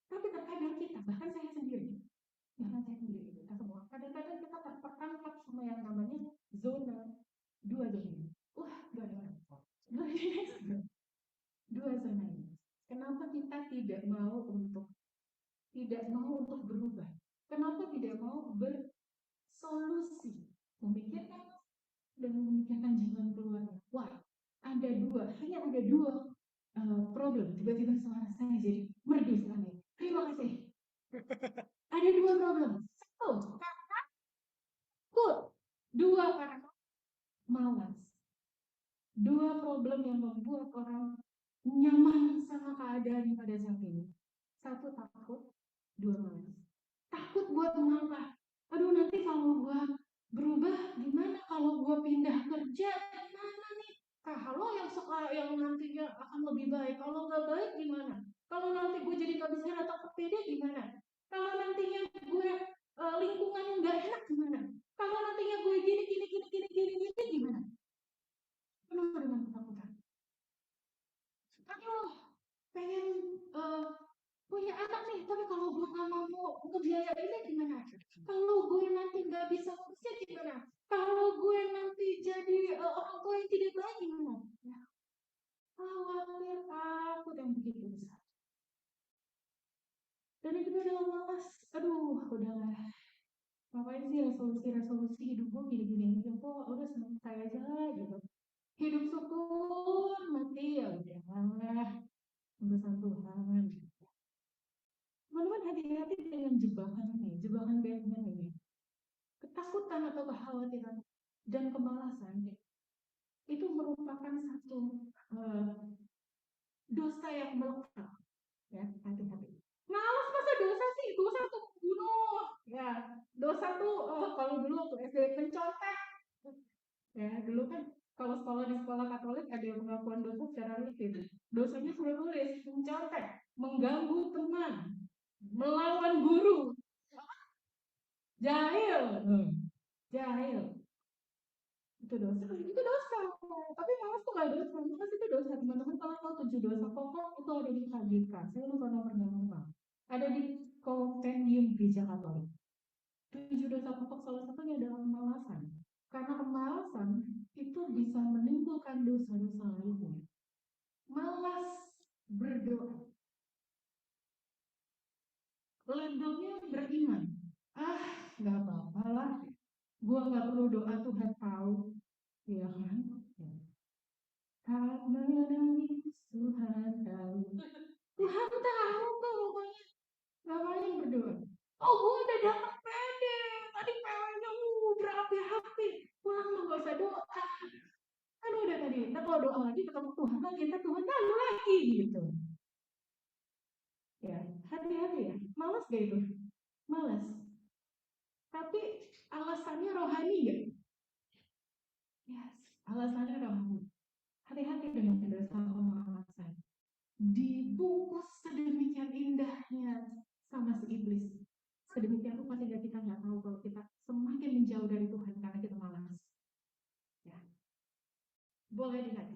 Tapi terkadang kita, bahkan saya sendiri, kita semua, kadang-kadang kita terperangkap sama yang namanya zona 2 zona. Wah, gak ada orang. Dua zona ini. Kenapa kita tidak mau untuk berubah? Kenapa tidak mau bersolusi? Memikirkan dan memikirkan jalan keluarnya. Wah, hanya ada dua problem. Tiba-tiba suara saya jadi merdu sekali. Terima kasih. Ada dua problem. Satu, pada saat ini. Satu, takut. Dua, malas. Takut buat mengapa? Aduh, nanti kalau gua berubah gimana, kalau gua pindah kerja gimana nih? Kalau yang nantinya akan lebih baik, kalau nggak baik gimana? Kalau nanti gue jadi nggak bisa datang ke PD gimana? Kalau nantinya gue lingkungan yang nggak enak gimana? Kalau nantinya gue gini gimana? Penuh dengan ketakutan. Aduh, pengen eh, punya anak nih, tapi kalau gue nggak mau ngebiayainnya gimana? Kalau gue nanti nggak bisa ngurusnya gimana? Kalau gue nanti jadi orang tua yang tidak baik gimana? Ya, khawatir, takut yang begitu besar. Dan itu adalah malas. Aduh, udahlah. Ngapain sih resolusi hidup gue gini-gini aja kok, udah santai aja gitu. Hidup syukur, mati ya udah. Urusan Tuhan. Teman-teman hati-hati dengan jebakan ini, jebakan Batman ini. Ketakutan atau kekhawatiran dan kemalasan itu merupakan satu dosa yang melekat, ya, hati-hati. Malas masa dosa sih? Dosa tuh bunuh, ya. Dosa tuh kalau dulu waktu SD mencontek, ya dulu kan kalau di sekolah Katolik ada yang pengakuan dosa secara rutin. Dosanya sudah tulis mencontek, mengganggu teman, melawan guru, jahil, jahil. Itu dosa. Tapi malas tuh gak dosa. Malas itu dosa. Teman-teman kalau tahu 7 dosa pokok itu ada di KGK. Saya lupa nomornya apa. Ada di Kompendium Gereja Katolik. 7 dosa pokok salah satunya adalah kemalasan. Karena kemalasan itu bisa menimbulkan dosa-dosa lainnya. Malas berdoa. Labelnya beriman. Gak apa-apa lah. Gua gak perlu doa, Tuhan tahu. Iya kan? Tak menangis, Tuhan tahu. Tuhan tahu kok pokoknya. Ngapain berdoa? Oh, gue udah datang pede. Tadi PW-nya berapi-api. Pulang mah gak usah doa. Kan udah tadi. Kita kalau doa lagi ketemu Tuhan lagi. Kita Tuhan lalu lagi gitu. Ya, hati-hati ya. Malas gak itu? Malas. Tapi alasannya rohani gak? Yes, alasannya rohani. Hati-hati dengan dosa kemalasan. Dibungkus sedemikian indahnya sama si iblis. Sedemikian rupa sehingga kita nggak tahu kalau kita semakin menjauh dari Tuhan karena kita malas. Ya, boleh dilihat.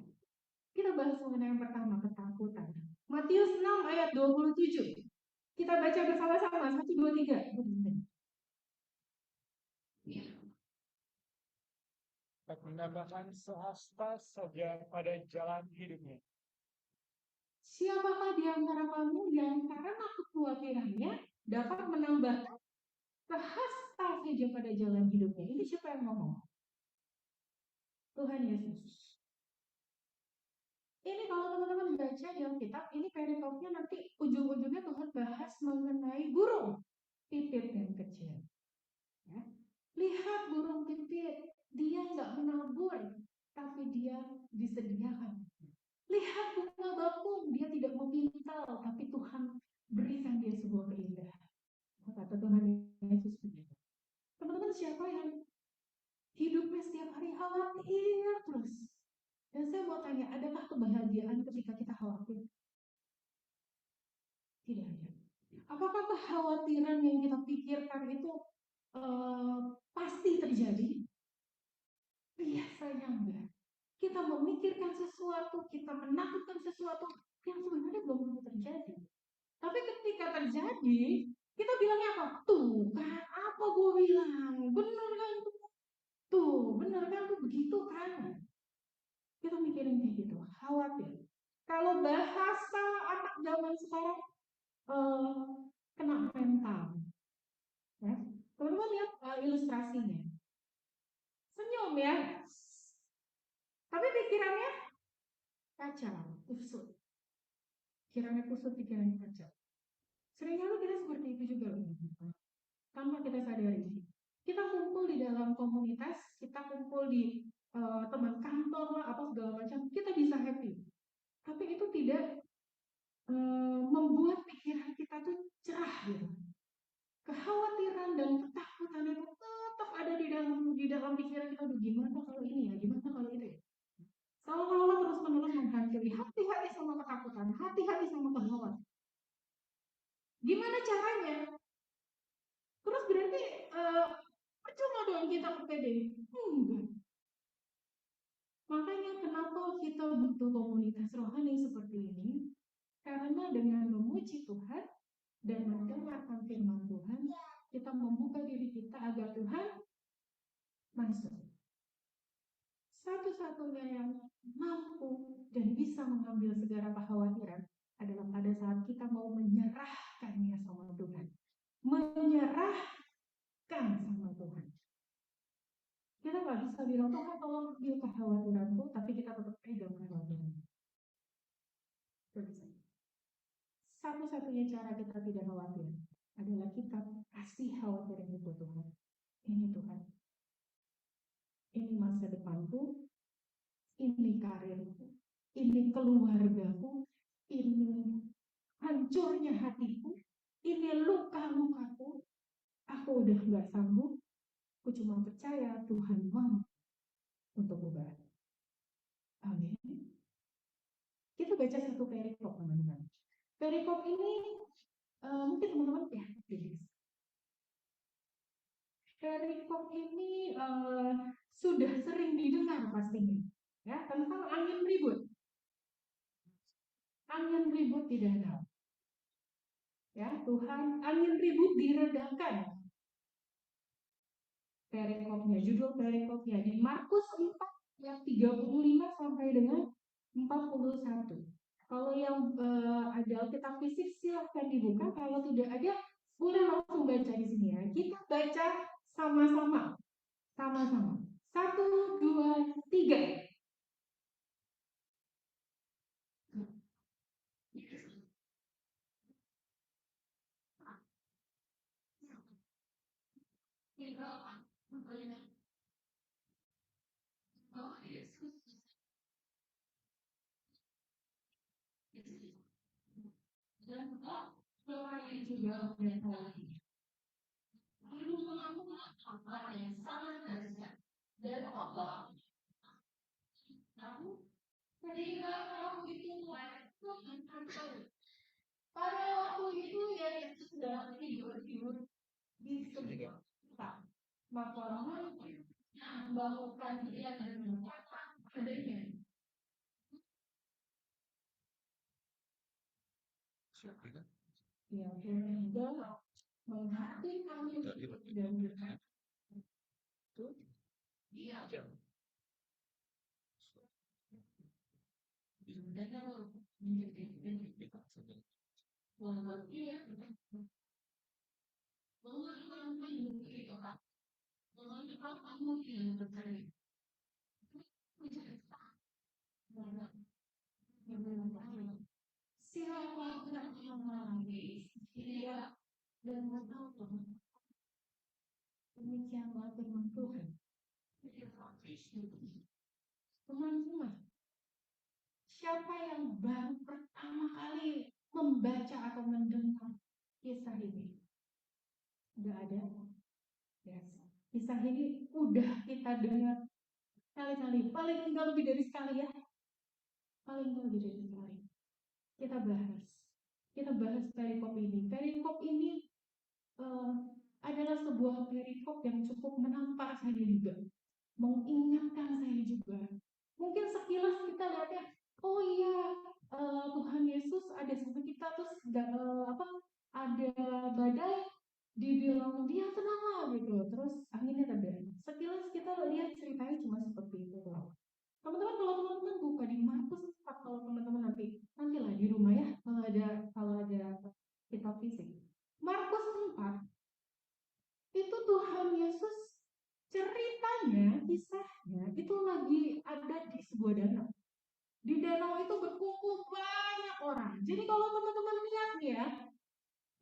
Kita bahas mengenai yang pertama, ketakutan. Matius 6 ayat 27. Kita baca bersama-sama, 1, 2, 3. Menambahkan sehasta saja pada jalan hidupnya. Siapakah di antara kamu yang karena kekhawatirannya dapat menambahkan sehasta saja pada jalan hidupnya? Ini siapa yang ngomong? Tuhan Yesus. Ini kalau teman-teman baca di Alkitab, ini perikopnya nanti ujung-ujungnya Tuhan bahas mengenai burung pipit yang kecil. Ya. Lihat burung pipit, dia nggak menabur, tapi dia disediakan. Lihat bunga bakung, dia tidak memintal, tapi Tuhan berikan dia sebuah keindahan. Kata Tuhan Yesus begitu. Teman-teman, siapa yang hidupnya setiap hari khawatir terus? Dan saya mau tanya, adakah kebahagiaan ketika kita khawatir? Tidak ada. Apakah kekhawatiran yang kita pikirkan itu pasti terjadi? Biasanya enggak. Kita memikirkan sesuatu, kita menakutkan sesuatu yang sebenarnya belum tentu terjadi. Tapi ketika terjadi, kita bilangnya apa? Tuh kan, apa gue bilang? Bener kan tuh? Tuh, bener kan tuh begitu kan? Kita mikirin kayak gitu, khawatir. Kalau bahasa anak zaman sekarang, kena mental. Ya. Teman-teman lihat ilustrasinya. Senyum ya. Tapi pikirannya kacau, kusut. Pikirannya kusut, pikirannya kacau. Seringkali kita seperti itu juga loh. Tanpa kita sadari. Kita kumpul di dalam komunitas, kita kumpul di teman kantor lah, apa segala macam, kita bisa happy. Tapi itu tidak membuat pikiran kita tuh cerah gitu. Kekhawatiran dan ketakutan itu tetap ada di dalam pikiran kita. Aduh, gimana kalau ini ya, gimana kalau itu ya. Seolah-olah terus-menerus menghantui. Hati-hati sama ketakutan, hati-hati sama kekhawatiran. Gimana caranya? Terus berarti percuma dong kita pede? Enggak. Makanya kenapa kita butuh komunitas rohani seperti ini? Karena dengan memuji Tuhan dan mendengarkan firman Tuhan, kita membuka diri kita agar Tuhan masuk. Satu-satunya yang mampu dan bisa mengambil segala kekhawatiran adalah pada saat kita mau menyerahkannya sama Tuhan. Menyerahkan sama Tuhan. Kita nggak bisa bilang, Tuhan tolong ambil kekhawatiranku, tapi kita tetap pegang kekhawatiran. Satu-satunya cara kita tidak khawatir adalah kita kasih khawatiran itu Tuhan. Ini Tuhan. Ini masa depanku, ini karirku, ini keluargaku, ini hancurnya hatiku, ini luka-lukaku. Aku udah nggak sanggup, aku cuma percaya Tuhan mampu untuk ubah. Amin. Kita baca satu perikop, teman-teman. Perikop ini mungkin teman-teman ya, perikop ini sudah sering didengar pastinya, ya, tentang angin ribut. Angin ribut di danau. Ya, Tuhan, angin ribut diredakan. Perikopnya, judul perikopnya di Markus 4 ayat 35 sampai dengan 41. Kalau yang ada Alkitab fisik silahkan dibuka, kalau tidak ada boleh langsung baca di sini ya. Kita baca sama-sama. Sama-sama. 1, 2, 3. Dan doa yang juga menyertai. Lalu mengambil apa yang sangat dahsyat dan Allah. Namun, ketika kamu itu mulai Tuhan pada waktu itu ya Yesus sedang tidur di sebelah kita. Maka membangunkan dia dan mengatakan padanya. Yang sehingga menghati kami dan berkata, itu dia dan menjadi bahwa dia mengeluarkan diri orang, mengeluarkan mungkin yang berkali. Siapa yang menangis, dia dan menonton. Demikianlah firman Tuhan. Teman-teman, siapa yang baru pertama kali membaca atau mendengar kisah ini? Udah ada? Yes. Kisah ini udah kita dengar kali-kali, paling enggak lebih dari sekali ya. Paling enggak lebih dari sekali. Kita bahas perikop ini. Perikop ini adalah sebuah perikop yang cukup menampar saya juga, mengingatkan saya juga. Mungkin sekilas kita lihatnya, oh iya, Tuhan Yesus ada sama kita, terus ada badai, dibilang dia tenang gitu, terus anginnya reda. Sekilas kita lihat ceritanya cuma seperti itu. Teman-teman, kalau teman-teman buka di Markus 4, kalau teman-teman nantilah di rumah ya, kalau ada kitab fisik. Markus 4 itu Tuhan Yesus ceritanya, kisahnya itu lagi ada di sebuah danau. Di danau itu berkumpul banyak orang. Jadi kalau teman-teman lihat ya,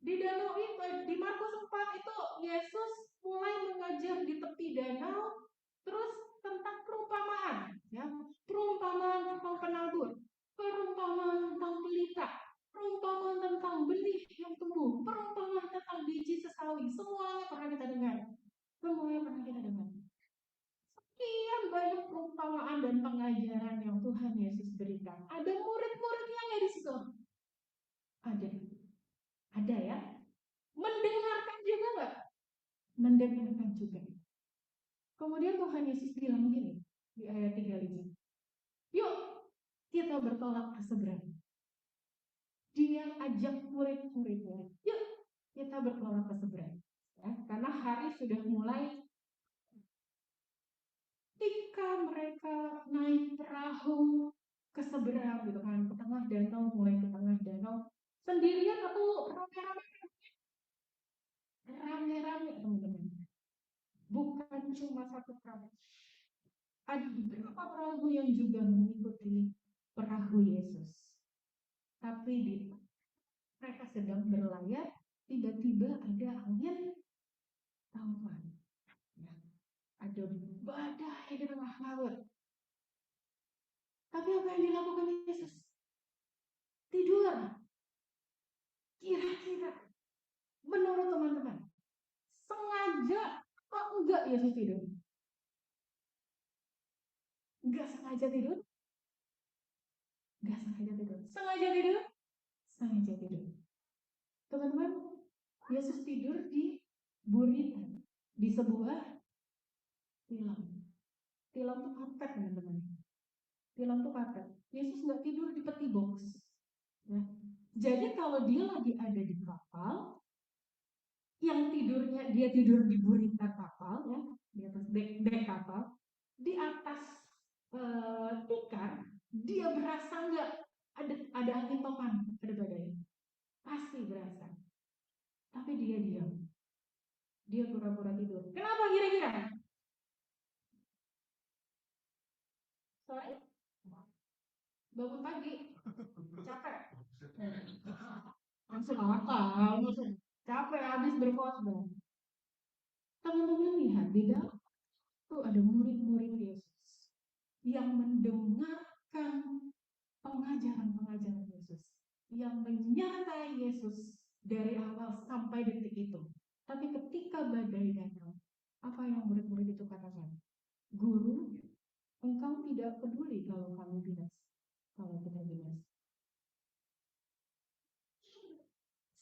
di danau itu, di Markus 4 itu Yesus mulai mengajar di tepi danau, terus tentang perumpamaan, ya, perumpamaan tentang penabur, perumpamaan tentang pelita, perumpamaan perumpamaan dan pengajaran yang Tuhan Yesus berikan. Ada murid-muridnya nggak di situ? Ada ya. Mendengarkan juga nggak? Mendengarkan juga. Kemudian Tuhan Yesus bilang gini di ayat 35. Yuk kita bertolak ke seberang. Dia ajak murid-muridnya. Yuk kita bertolak ke seberang. Ya, karena hari sudah mulai. Ketika mereka naik perahu ke seberang gitu kan, ke tengah danau, mulai ke tengah danau, sendirian atau rame-rame? Rame-rame teman-teman. Bukan cuma satu perahu. Ada beberapa perahu yang juga mengikuti perahu Yesus. Tapi mereka sedang berlayar, tiba-tiba ada angin taufan. Ya, ada badai di tengah laut. Tapi apa yang dilakukan Yesus? Tidur. Kira-kira menurut teman-teman, sengaja kok enggak Yesus tidur? Enggak sengaja tidur? Enggak sengaja tidur. Sengaja tidur? Sengaja tidur. Teman-teman, Yesus tidur di buritan, di sebuah tilam. Tilam itu karpet, teman-teman. Tilam itu karpet. Yesus nggak tidur di peti box. Ya. Jadi kalau dia lagi ada di kapal, yang tidurnya dia tidur di buritan kapal, ya, di atas dek kapal, di atas tikar, dia berasa nggak ada angin topan, ada badai, pasti berasa. Tapi dia diam, dia pura-pura tidur. Kenapa kira-kira? Sore, bangun pagi, capek, langsung akal, langsung capek habis berkhotbah. Teman-teman lihat di dalam tuh ada murid-murid Yesus yang mendengarkan pengajaran-pengajaran Yesus, yang menyertai Yesus dari awal sampai detik itu. Tapi ketika badai datang, apa yang murid-murid itu katakan? Guru, engkau tidak peduli kalau kami binas, kalau kita binas.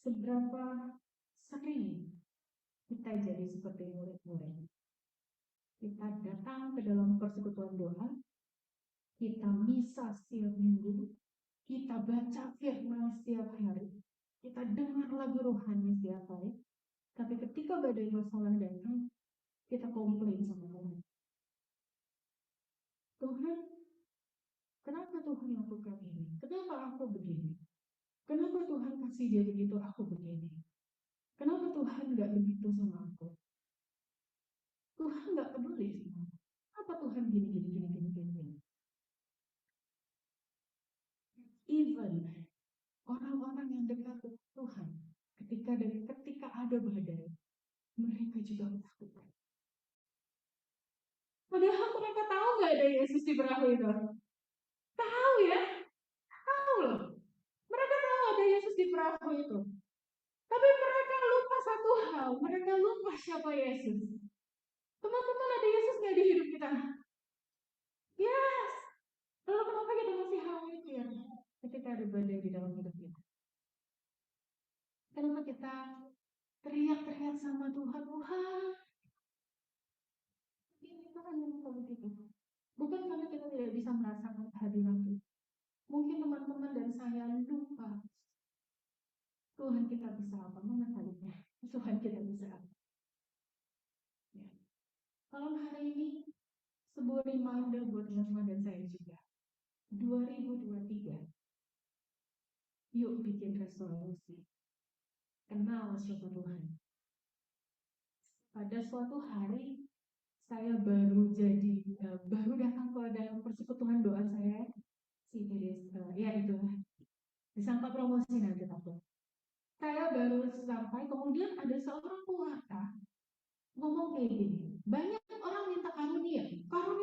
Seberapa sering kita jadi seperti murid-murid? Kita datang ke dalam persekutuan doa, kita misa setiap minggu, kita baca firman setiap hari, kita dengar lagu rohani setiap hari, tapi ketika badai masalah datang, kita komplain sama Tuhan. Tuhan, kenapa Tuhan lakukan ini? Kenapa aku begini? Kenapa Tuhan kasih dia begitu, aku begini? Kenapa Tuhan gak begitu sama aku? Tuhan gak peduli sama aku. Apa Tuhan gini? Even orang-orang yang dekat dengan Tuhan, ketika ada badai, mereka juga takut. Padahal mereka tahu nggak ada Yesus di perahu itu? Tahu ya? Tahu loh. Mereka tahu ada Yesus di perahu itu. Tapi mereka lupa satu hal. Mereka lupa siapa Yesus. Teman-teman, ada Yesus nggak di hidup kita? Yes. Lalu kenapa kita masih khawatir ketika ada badai di dalam hidup kita? Kenapa kita teriak-teriak sama Tuhan, Tuhan? Ini Tuhan yang begitu. Bukan karena kita tidak bisa merasakan kehadiran Tuhan. Mungkin teman-teman dan saya lupa Tuhan kita bisa apa? Mana kalinya? Tuhan kita bisa apa? Ya. Malam hari ini sebuah reminder buat teman-teman dan saya juga. 2023. Yuk bikin resolusi. Kenal siapa Tuhan. Pada suatu hari saya baru datang ke dalam persekutuan doa saya. Ya itu. Disangka promosi nanti takut. Saya baru sampai, kemudian ada seorang pewarta ngomong kayak gini, banyak orang minta karunia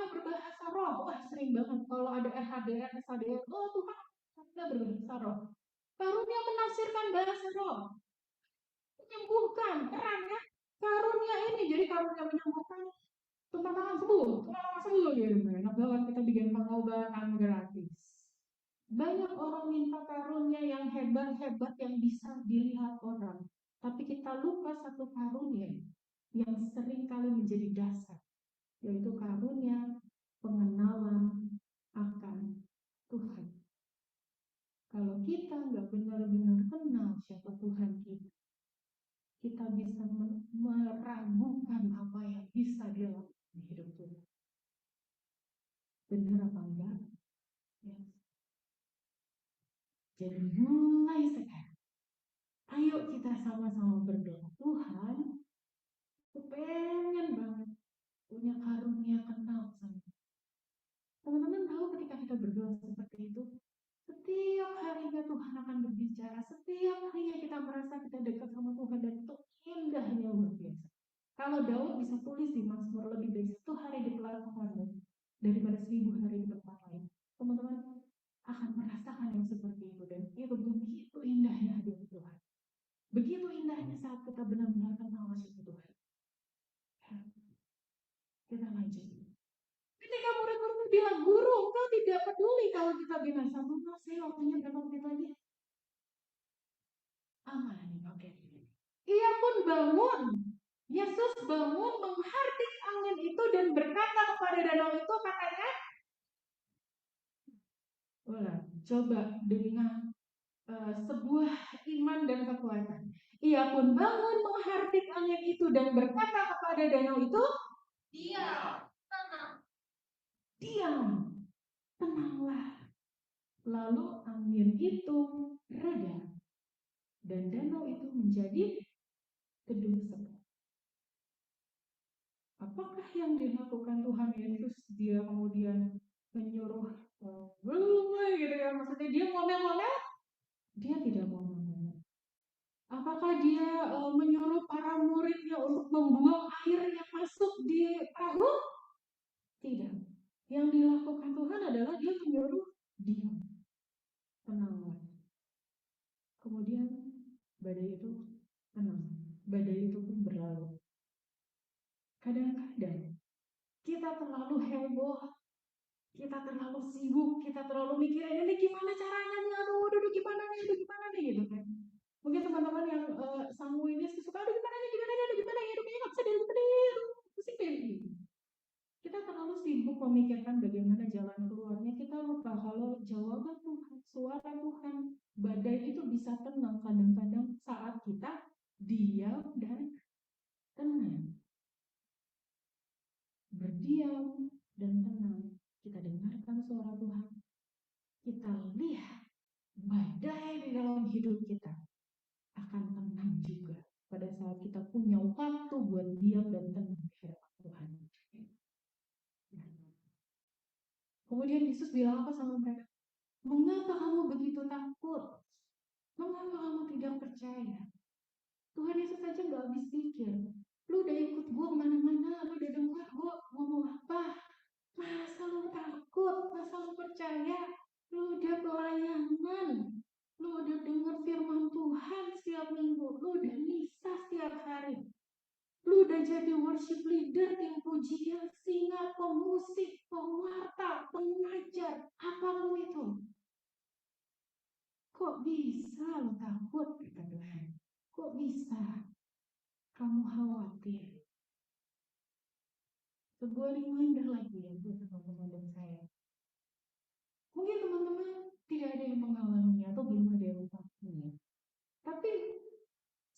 berbahasa roh. Wah, sering banget kalau ada RHDR, SHDR, oh Tuhan kita berbahasa roh. Karunia menafsirkan bahasa roh, menyembuhkan, keren ya. Karunia ini jadi karunia menyembuhkan, tumpah tangan sembuh gitu. bahwa kita bikin pengobatan gratis. Banyak orang minta karunia yang hebat-hebat yang bisa dilihat orang. Tapi kita lupa satu karunia yang sering kali menjadi dasar, yaitu karunia pengenalan akan Tuhan. Kalau kita nggak benar-benar kenal siapa Tuhan kita bisa meragukan apa yang bisa dia lakukan di hidup kita. Benar apa enggak? Ya. Jadi mulai sekarang, ayo kita sama-sama berdoa. Tuhan, aku pengen banget punya karunia kenal sama. Teman-teman tahu ketika kita berdoa seperti itu, setiap harinya Tuhan akan berbicara, setiap harinya kita merasa kita dekat sama Tuhan dan itu indahnya luar biasa. Kalau Daud bisa tulis di Mazmur lebih baik 1 hari di pelakuanmu daripada 1000 hari di tempat lain. Teman-teman akan merasakan yang seperti itu dan itu begitu indahnya hadirat Tuhan. Begitu indahnya saat kita benar-benar kenal siapa Tuhan. Kita lanjut. Ketika murid-murid bilang, guru, engkau tidak peduli kalau kita binasa. Saya waktunya berapa menit lagi? Aman, oke. Ia pun bangun. Yesus bangun menghardik angin itu dan berkata kepada danau itu, katanya, coba dengan sebuah iman dan kekuatan. Ia pun bangun menghardik angin itu dan berkata kepada danau itu, diam, tenang. Diam, tenanglah. Lalu angin itu reda dan danau itu menjadi teduh segar. Apakah yang dilakukan Tuhan Yesus? Dia kemudian menyuruh belum gitu ya, maksudnya dia ngomel-ngomel? Dia tidak ngomel-ngomel. Apakah dia menyuruh para muridnya untuk membuang air yang masuk di perahu? Tidak. Yang dilakukan Tuhan adalah dia menyuruh diam, tenanglah. Kemudian badai itu tenang. Badai itu pun berlalu. Kadang-kadang kita terlalu heboh, kita terlalu sibuk, kita terlalu mikirin ini gimana caranya nih, aduh gimana nih gitu kan. Mungkin teman-teman yang sanguinis suka, aduh gimana nih, hidupnya nggak bisa dilihat, pusing deh gitu. Kita terlalu sibuk memikirkan bagaimana jalan keluarnya, kita lupa kalau jawaban Tuhan, suara Tuhan, badai itu bisa tenang kadang-kadang saat kita diam dan tenang. Berdiam dan tenang, kita dengarkan suara Tuhan, kita lihat badai di dalam hidup kita akan tenang juga pada saat kita punya waktu buat diam dan tenang di hadapan Tuhan. Kemudian Yesus bilang apa sama mereka? Mengapa kamu begitu takut? Mengapa kamu tidak percaya? Tuhan Yesus saja nggak habis pikir. Lu udah ikut gue kemana-mana, lu udah dengar gue ngomong apa? Masa lu takut? Masa lu percaya? Lu udah pelayanan, lu udah dengar firman Tuhan setiap minggu, lu udah misa setiap hari. Lu udah jadi worship leader, tim pujian, singer, pemusik, pewarta, pengajar, apapun itu. Kok bisa lu takut, kata Tuhan? Kok bisa kamu khawatir? Sebuah reminder lagi ya buat teman-teman dan saya. Mungkin teman-teman tidak ada yang mengalaminya atau belum ada yang mengetahuinya. Tapi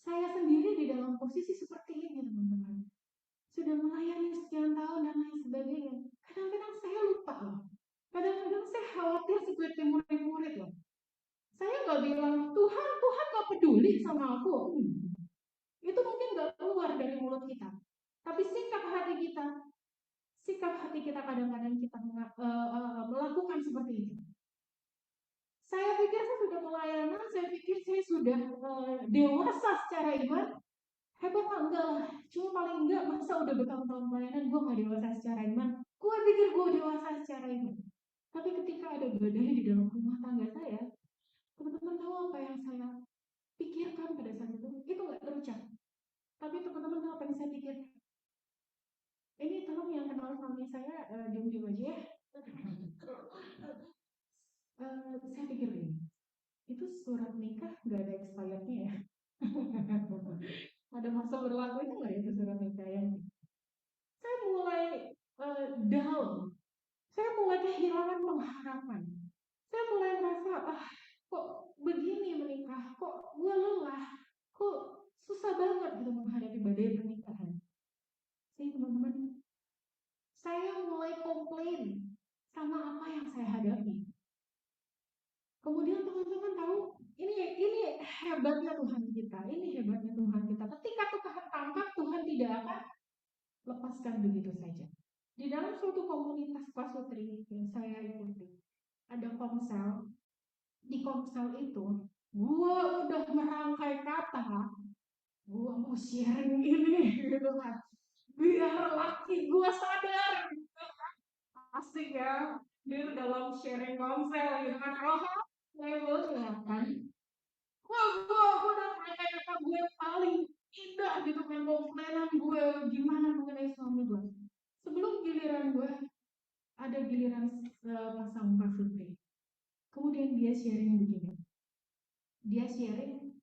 saya sendiri di dalam posisi seperti ini, teman-teman. Sudah melayani sekian tahun dan lain sebagainya. Kadang-kadang saya lupa loh. Kadang-kadang saya khawatir seperti murid-murid loh. Saya nggak bilang, Tuhan nggak peduli sama aku. Itu mungkin nggak keluar dari mulut kita. Tapi sikap hati kita kadang-kadang kita melakukan seperti itu. Saya pikir saya sudah pelayanan, saya pikir saya sudah dewasa secara iman. Hebat enggak lah, cuma paling enggak masa udah bertahun-tahun pelayanan gue gak dewasa secara iman. Gue pikir gue dewasa secara iman. Tapi ketika ada badai di dalam rumah tangga saya, teman-teman tahu apa yang saya pikirkan pada saat itu? Itu gak terucap. Tapi teman-teman tahu apa yang saya pikirkan? Ini tolong yang kenal suami saya, diem-diem aja ya. Saya pikir ini, itu surat nikah nggak ada expirednya ya? Ada masa berlaku itu nggak ya itu surat nikah yang saya mulai down, saya mulai kehilangan pengharapan, saya mulai merasa kok begini menikah, kok gue lelah, kok susah banget gitu menghadapi badai pernikahan. Saya teman-teman, saya mulai komplain sama apa yang saya hadapi. Kemudian teman-teman tahu, ini hebatnya Tuhan kita, ini hebatnya Tuhan kita. Ketika Tuhan tangkap, Tuhan tidak akan lepaskan begitu saja. Di dalam suatu komunitas pasutri yang saya ikuti, ada komsel. Di komsel itu, gue udah merangkai kata, gue mau sharing ini, gitu kan. Biar laki gue sadar, asik ya. Dia dalam sharing komsel, gitu kan. Levelnya kan. Wah, gue udah merangkai kata gue paling indah gitu kan. Komplainan gue gimana mengenai suami gue. Sebelum giliran gue, ada giliran pasang pasutri. Kemudian dia sharing begini. Dia sharing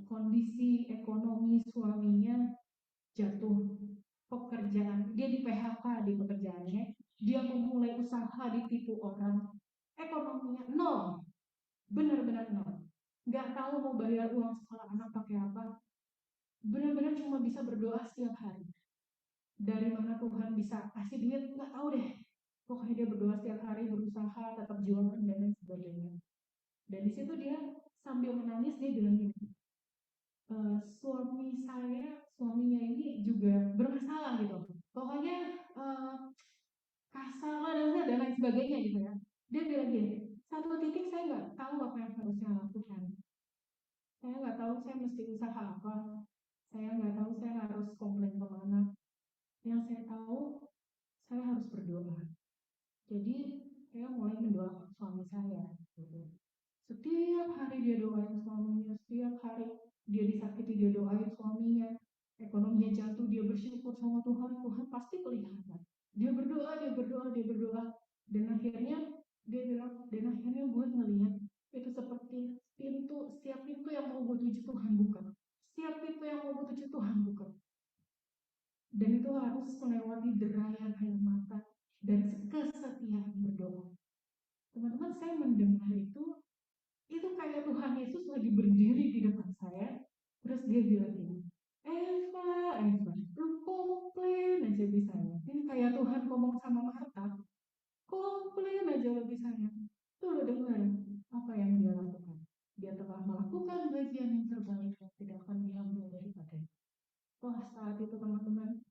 kondisi ekonomi suaminya jatuh pekerjaan. Dia di PHK di pekerjaannya. Dia memulai usaha ditipu orang. Ekonominya nol. Benar-benar nol. Nggak tahu mau bayar uang sekolah anak pakai apa. Benar-benar cuma bisa berdoa setiap hari. Dari mana Tuhan bisa kasih duit, nggak tahu deh. Pokoknya dia berdoa setiap hari, berusaha, tetap jualan, dan lain sebagainya. Dan di situ dia sambil menangis, dia bilang gini, suaminya ini juga bermasalah gitu. Pokoknya kasar lah dan lain sebagainya gitu ya. Dia bilang gini, satu titik saya nggak tahu apa yang harus saya lakukan. Saya nggak tahu saya mesti usaha apa. Saya nggak tahu saya harus komplain kemana. Yang saya tahu, saya harus berdoa. Jadi, saya mulai mendoakan suami saya. Gitu. Setiap hari dia doain suaminya, setiap hari dia disakiti, dia doain suaminya. Ekonominya jatuh, dia bersyukur sama Tuhan, Tuhan pasti kelihatan. Dia berdoa, dia berdoa, dia berdoa. Dan akhirnya, dia bilang, dan akhirnya gue ngeliat, itu seperti setiap pintu yang mau gue tuju Tuhan buka. Setiap pintu yang mau gue tuju Tuhan buka. Dan itu harus melewati derayan air mata dan kesetiaan berdoa. Teman-teman, saya mendengar itu kayak Tuhan Yesus lagi berdiri di depan saya, terus dia bilang gini, Eva, lu komplain aja bisanya. Ini kayak Tuhan ngomong sama Marta, komplain aja lo bisanya. Tuh lo dengar apa yang dia lakukan. Dia telah melakukan bagian yang terbaik yang tidak akan diambil daripadanya. Wah, saat itu teman-teman,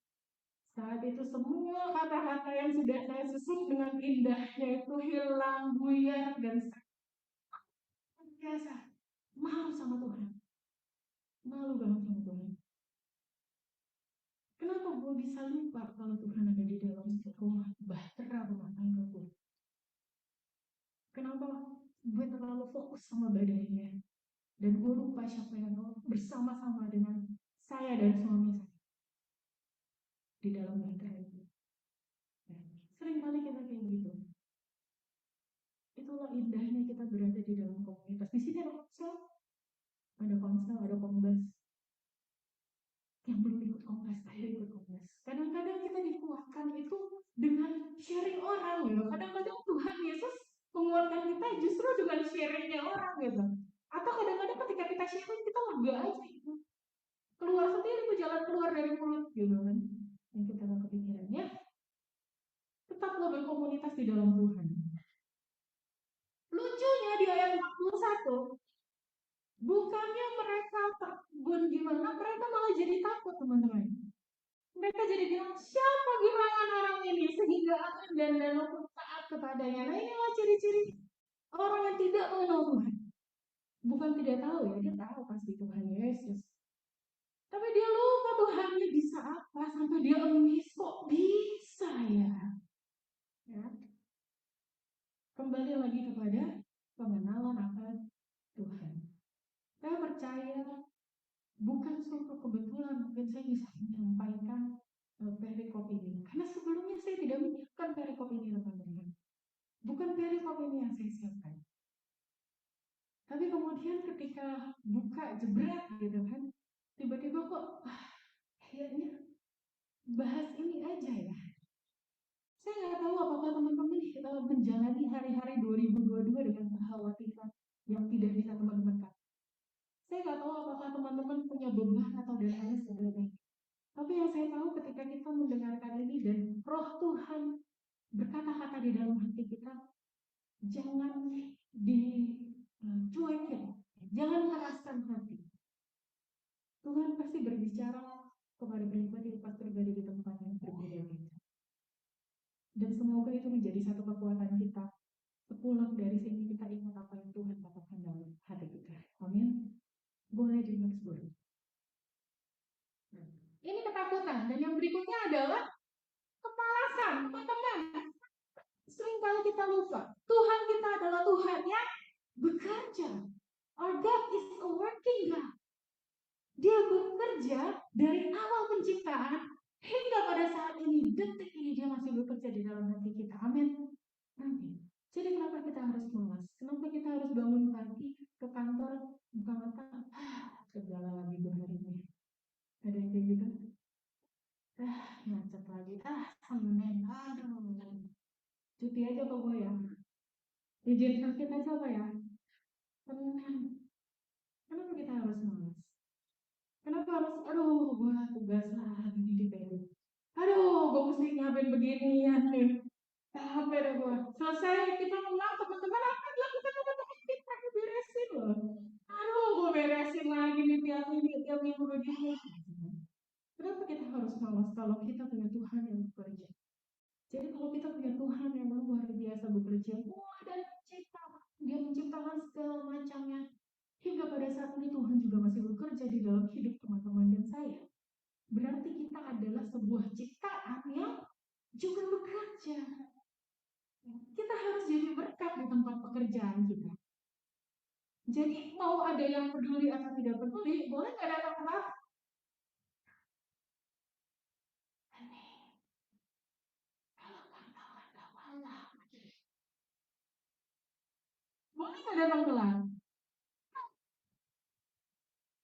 saat itu semua kata-kata yang sudah saya susun dengan indahnya itu hilang, buyar, dan biasa malu sama Tuhan. Malu banget sama Tuhan. Kenapa gue bisa lupa kalau Tuhan ada di dalam rumah bahtera rumah tangga gue? Kenapa gue terlalu fokus sama badannya? Dan gue lupa siapa yang bersama-sama dengan saya dan suami saya di dalam bahtera itu. Ya. Sering kali kita kayak gitu. Itulah indahnya kita berada di dalam komunitas. Di sini ada komsel, ada kombas. Yang belum ikut kongres, saya ikut kongres. Kadang-kadang kita dikuatkan itu dengan sharing orang gitu. Kadang-kadang Tuhan Yesus menguatkan kita justru dengan sharingnya orang gitu. Atau kadang-kadang ketika kita sharing kita lega aja gitu. Keluar sendiri tuh jalan keluar dari mulut gitu kan. Yang kita gak kepikirannya. Tetaplah berkomunitas di dalam Tuhan. Lucunya di ayat 41, bukannya mereka terbun gimana, mereka malah jadi takut teman-teman. Mereka jadi bilang, siapa gerangan orang ini sehingga akan dan pun taat kepadanya. Nah inilah ciri-ciri orang yang tidak mengenal Tuhan. Bukan tidak tahu ya, dia tahu pasti Tuhan Yesus. Tapi dia lupa Tuhannya bisa apa, sampai dia emis, kok bisa ya? Ya. Kembali lagi kepada pengenalan akan Tuhan. Saya percaya bukan suatu kebetulan mungkin saya bisa menyampaikan perikop ini. Karena sebelumnya saya tidak menyiapkan perikop ini teman. jebret gitu kan. Tiba-tiba kok, kayaknya bahas ini aja ya. Saya nggak tahu apakah teman-teman menjalani hari-hari 2022 dengan kekhawatiran yang tidak bisa teman-teman katakan. Saya nggak tahu apakah teman-teman punya beban atau dan lain sebagainya. Tapi yang saya tahu ketika kita mendengarkan ini dan Roh Tuhan berkata-kata di dalam hati kita, jangan dicuekin, jangan keraskan hati. Tuhan pasti berbicara kepada pribadi lepas pribadi di tempat yang berbeda-beda. Dan semoga itu menjadi satu kekuatan kita. Sepulang dari sini kita ingat apa yang Tuhan katakan dalam hati kita. Amin. Boleh di next word. Ini ketakutan. Dan yang berikutnya adalah kemalasan, teman-teman. Seringkali kita lupa. Tuhan kita adalah Tuhan yang bekerja. Our God is a working God. Dia bekerja dari awal penciptaan hingga pada saat ini, detik ini dia masih bekerja di dalam hati kita. Amin. Amin. Jadi kenapa kita harus malas? Kenapa kita harus bangun pagi ke kantor, buka mata, segala lagi hari ini. Ada yang kayak gitu? Macet lagi. Senin. Aduh. Cuti aja kok gue ya. Izin sakit aja apa ya? Senin. Kenapa kita harus malas? Kenapa harus, aduh, gue tugas lagi di PU. Aduh, gue mesti nyiapin beginian nih. Capek deh gue. Selesai kita pulang, teman-teman apa yang dilakukan teman-teman kita beresin loh. Aduh, gue beresin lagi nih tiap minggu begini. Kenapa kita harus malas kalau kita punya Tuhan yang bekerja? Jadi kalau kita punya Tuhan yang luar biasa bekerja, mulai dari mencipta, dia menciptakan segala macamnya. Hingga pada saat ini Tuhan juga masih bekerja di dalam hidup teman-teman dan saya. Berarti kita adalah sebuah ciptaan yang juga bekerja. Kita harus jadi berkat di tempat pekerjaan kita. Jadi mau ada yang peduli atau tidak peduli, boleh nggak datang ke kantor? Kalau kantor nggak malah. Boleh nggak datang telat?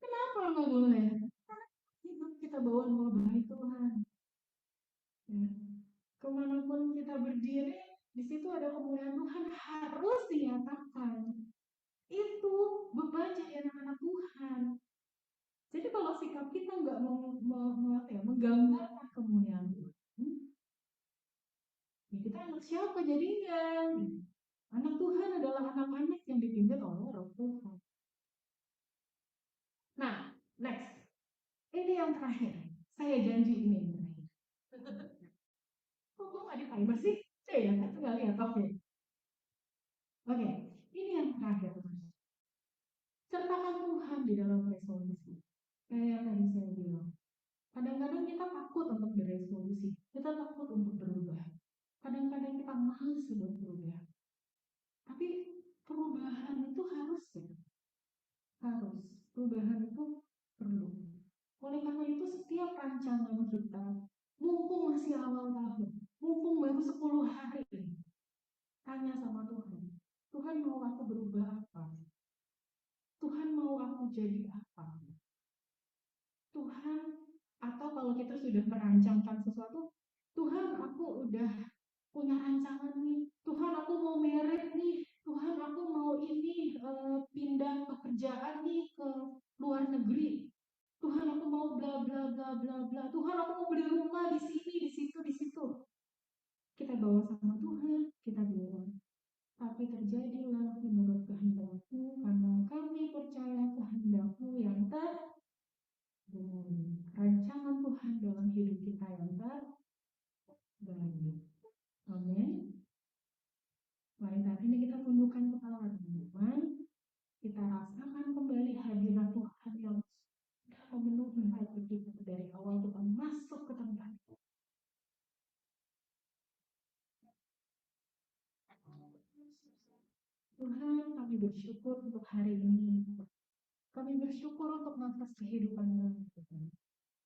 Kenapa nggak boleh? Karena hidup kita bawa nama baik Tuhan. Ya. Kemanapun kita berdiri, di situ ada kemuliaan Tuhan harus dinyatakan. Itu beban jadi anak-anak Tuhan. Jadi kalau sikap kita nggak menggambarkan kemuliaan Tuhan, ya kita anak siapa jadinya? Anak Tuhan adalah anak-anak yang dipimpin oleh Roh Tuhan. Nah, next. Ini yang terakhir. Saya janji ini yang terakhir. Kok gue nggak di timer sih? Ya, itu nggak lihat. Oke, ini yang terakhir. Sertakan Tuhan di dalam resolusi. Kayak yang tadi saya bilang. Kadang-kadang kita takut untuk beresolusi. Kita takut untuk berubah. Kadang-kadang kita malas untuk berubah. Tapi perubahan itu harus ya. Harus. Perubahan itu perlu. Oleh karena itu setiap rancangan kita, mumpung masih awal tahun, mumpung baru 10 hari, tanya sama Tuhan. Tuhan mau aku berubah apa? Tuhan mau aku jadi apa? Tuhan, atau kalau kita sudah merancangkan sesuatu, Tuhan aku udah punya rancangan nih. Tuhan aku mau merit nih. Tuhan aku mau ini pindah pekerjaan nih ke luar negeri. Tuhan aku mau bla bla bla bla bla. Tuhan aku mau beli rumah di sini, di situ, di situ. Kita bawa sama Tuhan, kita bilang. Tapi terjadilah menurut kehendakmu, karena kami percaya kehendakmu yang terbaik. Rancangan Tuhan dalam hidup kita yang terbaik. Amin. Mari saat ini kita tundukkan kepala teman-teman. Kita rasakan kembali hadirat Tuhan yang memenuhi hati kita dari awal kita masuk ke tempat. Tuhan, kami bersyukur untuk hari ini. Kami bersyukur untuk nafas kehidupan kami.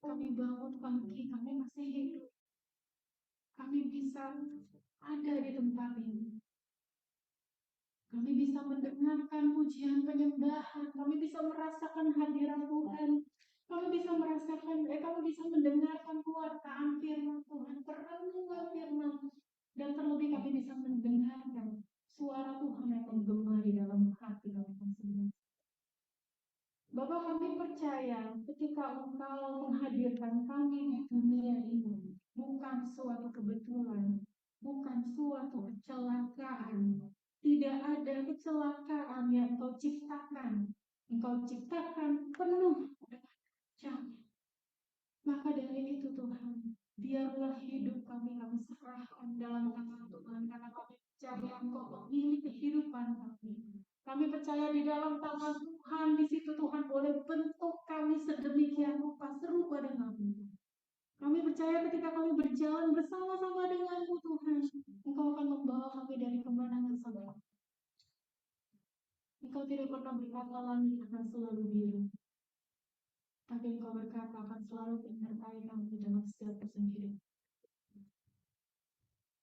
Kami bangun pagi, kami masih hidup. Kami bisa ada di tempat ini. Kami bisa mendengarkan pujian penyembahan, kami bisa merasakan hadirat Tuhan, kami bisa kami bisa mendengarkan pewartaan firman Tuhan, perenungan firman, dan terlebih kami bisa mendengarkan suara Tuhan yang menggema di dalam hati kami masing-masing. Bapak, kami percaya ketika Engkau menghadirkan kami di dunia ini, bukan suatu kebetulan, bukan suatu kecelakaan. Tidak ada kecelakaan yang Engkau ciptakan. Engkau ciptakan penuh dengan rencana. Maka dari itu Tuhan, biarlah hidup kami serahkan dalam tangan Tuhan, karena kami percaya Engkau memilih kehidupan kami. Kami percaya di dalam tangan Tuhan, di situ Tuhan boleh bentuk kami sedemikian rupa serupa denganmu. Kami percaya ketika kami berjalan bersama-sama denganmu Tuhan, Engkau akan membawa kami dari kemenangan sampai. Engkau tidak pernah berkata langit akan selalu biru, tapi Engkau berkata akan selalu menyertai kami dalam setiap urusan hidup.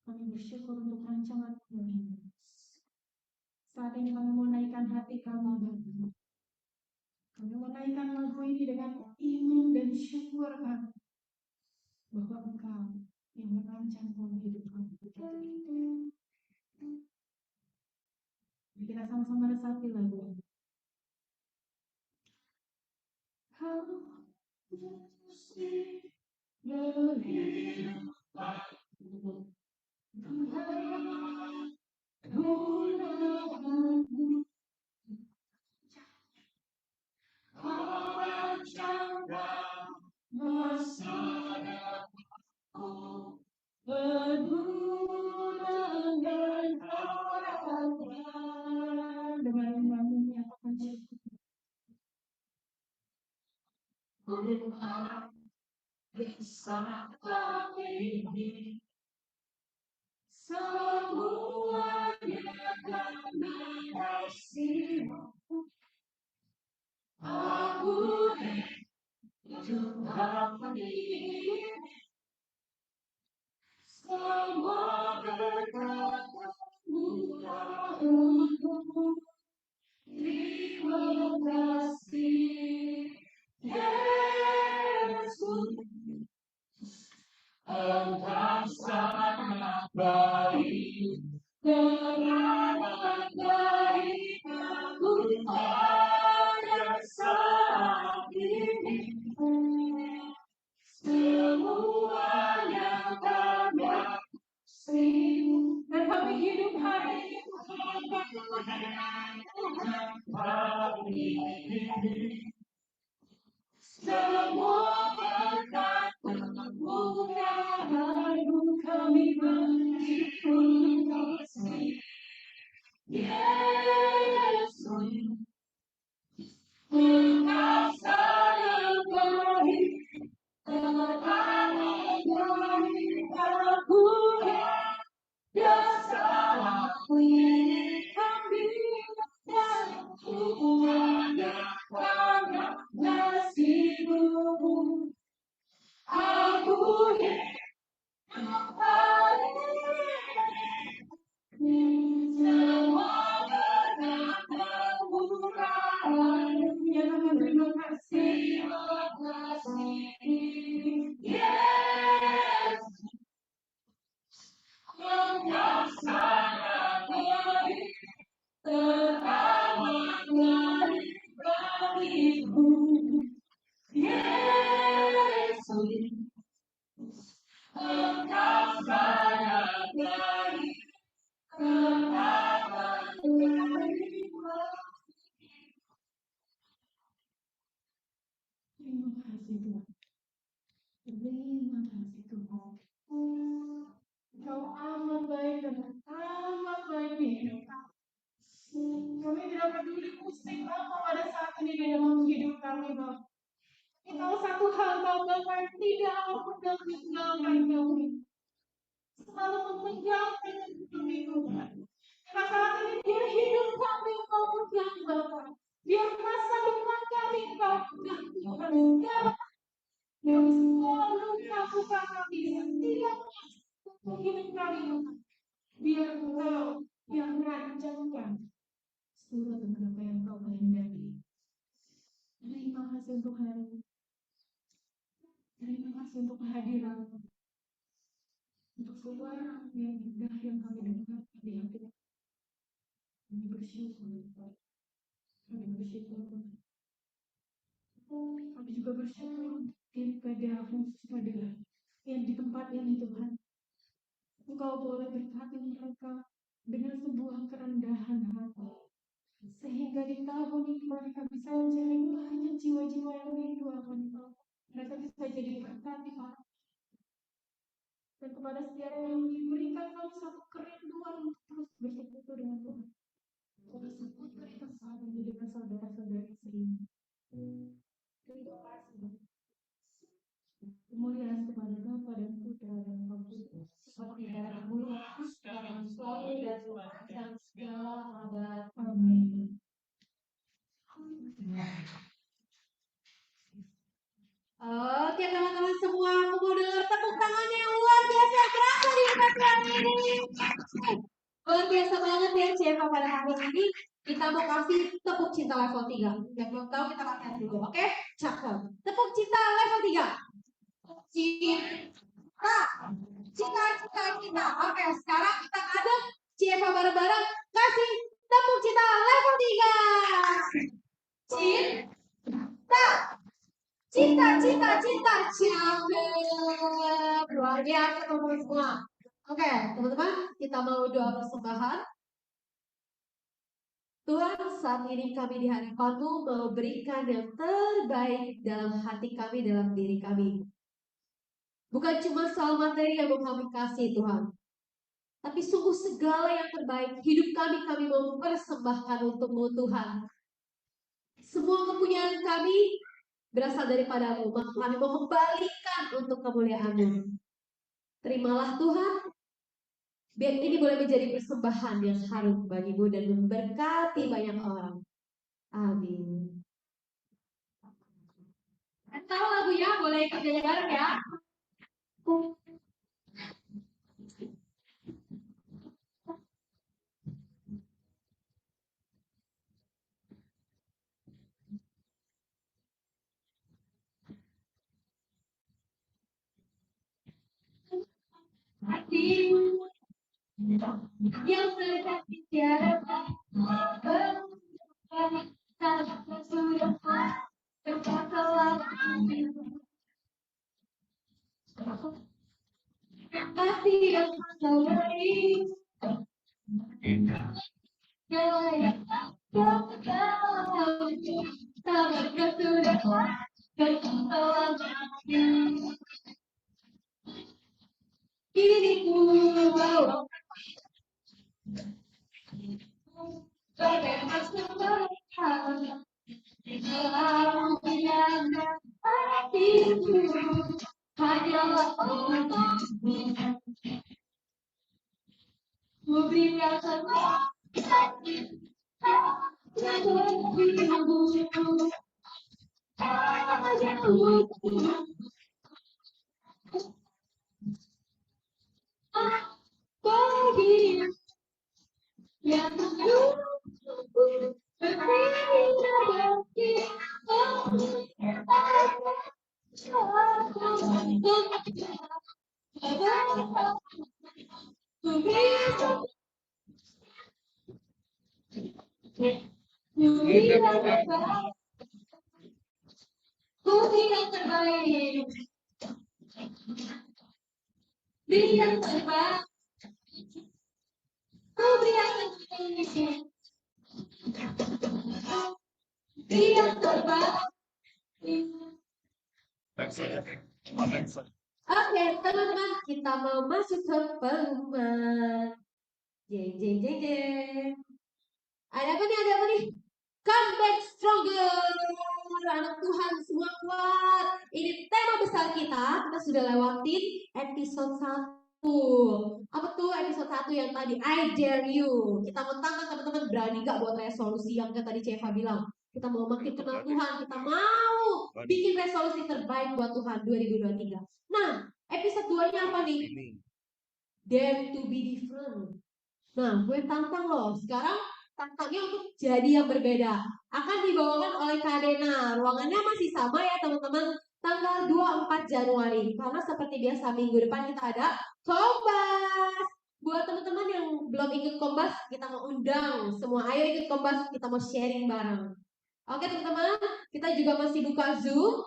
Kami bersyukur untuk rancangan ini. Saat ini kami mau naikkan hati kami, Bapak. Kami mau naikkan lagu ini dengan iman dan syukur kami bahwa Engkau yang merancang pola hidup kami. Kita sama-sama resapi lagu ini. Dan kami hidup hari ini semua berkat-Mu kami berterima kasih. Yesus, Engkau sangat baik, aku dasar kami dan karena kasih-Mu, aku hidup hari ini. Semua berkat kemurahan yang terima kasih, Yesus, Engkau sangat baik, teramat baik bagiku. Yesus, Engkau sangat baik, teramat baik. Terima kasih Tuhan. Terima kasih Tuhan. Engkau amat baik dan amat baik di hidup kami. Kami tidak peduli musik apa pada saat ini di dalam hidup kami, Bapak. Tapi tahu satu hal, Bapak, tidak pernah meninggalkan kami. Selalu meninggalkan kami, Tuhan. Karena saat ini biar hidup kami Engkau pegang, Bapak. Biar masa depan kami Engkau pegang, Tuhan. Yang selalu melakukan kami setiap hidup kami, Tuhan. Biar Engkau yang merancangkan surut dengan apa yang kau kehendaki. Terima kasih Tuhan. Terima kasih untuk kehadiran, untuk suara yang indah yang kami dengar di hati. Kami bersyukur. Kami bersyukur. Kami juga bersyukur kepada khusus pada yang di tempat ini Tuhan. Engkau boleh berkati mereka dengan sebuah kerendahan hati. Sehingga di tahun ini mereka bisa mencari banyak jiwa-jiwa yang rindu akan Engkau. Mereka bisa jadi berkati Pak. Dan kepada setiap yang diberikan kami satu kerinduan untuk terus bersekutu dengan Tuhan. Bersekutu mereka saat ini dengan saudara-saudara seiman. Terima kasih. Kemuliaan kepada Bapa dan Putra dan Roh Kudus, seperti dalam dulu, sekarang, selalu dan sepanjang segala abad. Amin. Oke teman-teman semua, aku mau dengar tepuk tangannya yang luar biasa berasa di depan Tuhan ini. Luar biasa banget ya CFA pada hari ini. Kita mau kasih tepuk cinta level 3. Yang belum tahu kita latihan dulu, oke? Cakep. Tepuk cinta level 3. Cinta. Oke, sekarang kita ada CFA bareng-bareng. Kasih tepuk cinta level 3. Cinta. Cakep. Luar biasa teman-teman semua. Oke, teman-teman, kita mau doa persembahan. Tuhan, saat ini kami di hadapan-Mu mau berikan yang terbaik dalam hati kami, dalam diri kami. Bukan cuma soal materi yang mau kami kasih Tuhan, tapi sungguh segala yang terbaik hidup kami mau persembahkan untuk-Mu Tuhan. Semua kepunyaan kami berasal daripada-Mu, maka kami mau kembalikan untuk kemuliaan-Mu. Terimalah Tuhan, biar ini boleh menjadi persembahan yang harum bagi-Mu dan memberkati banyak orang. Amin. Tahu lagunya, boleh ikut nyanyi bareng ya. Hatimu yang terkasih tiada tak sudah berkatalah hati yang kau beri diriku bawa bebas berharap selalu menjaga hatiku hanyalah untukmu ku berikan semua bagi yang yang terbaik, beri yang terbaik, beri yang terbaik, beri yang terbaik. Oke, teman-teman, kita mau masuk ke pengumuman. Jeng. Ada apa nih? Come back stronger. Anak Tuhan semua kuat. Ini tema besar kita sudah lewatin episode 1. Apa tuh episode 1 yang tadi? I dare you. Kita mau tantang teman-teman, berani gak buat resolusi yang tadi Ceva bilang. Kita mau makin kenal Tuhan, kita mau bikin resolusi terbaik buat Tuhan 2023. Nah, episode 2-nya apa nih? Dare to be different. Nah, gue tantang loh. Sekarang tampaknya untuk jadi yang berbeda. Akan dibawakan oleh Kadena. Ruangannya masih sama ya teman-teman. Tanggal 24 Januari. Karena seperti biasa minggu depan kita ada Kombas. Buat teman-teman yang belum ikut Kombas, kita mau undang semua. Ayo ikut Kombas, kita mau sharing bareng. Oke teman-teman, kita juga masih buka Zoom.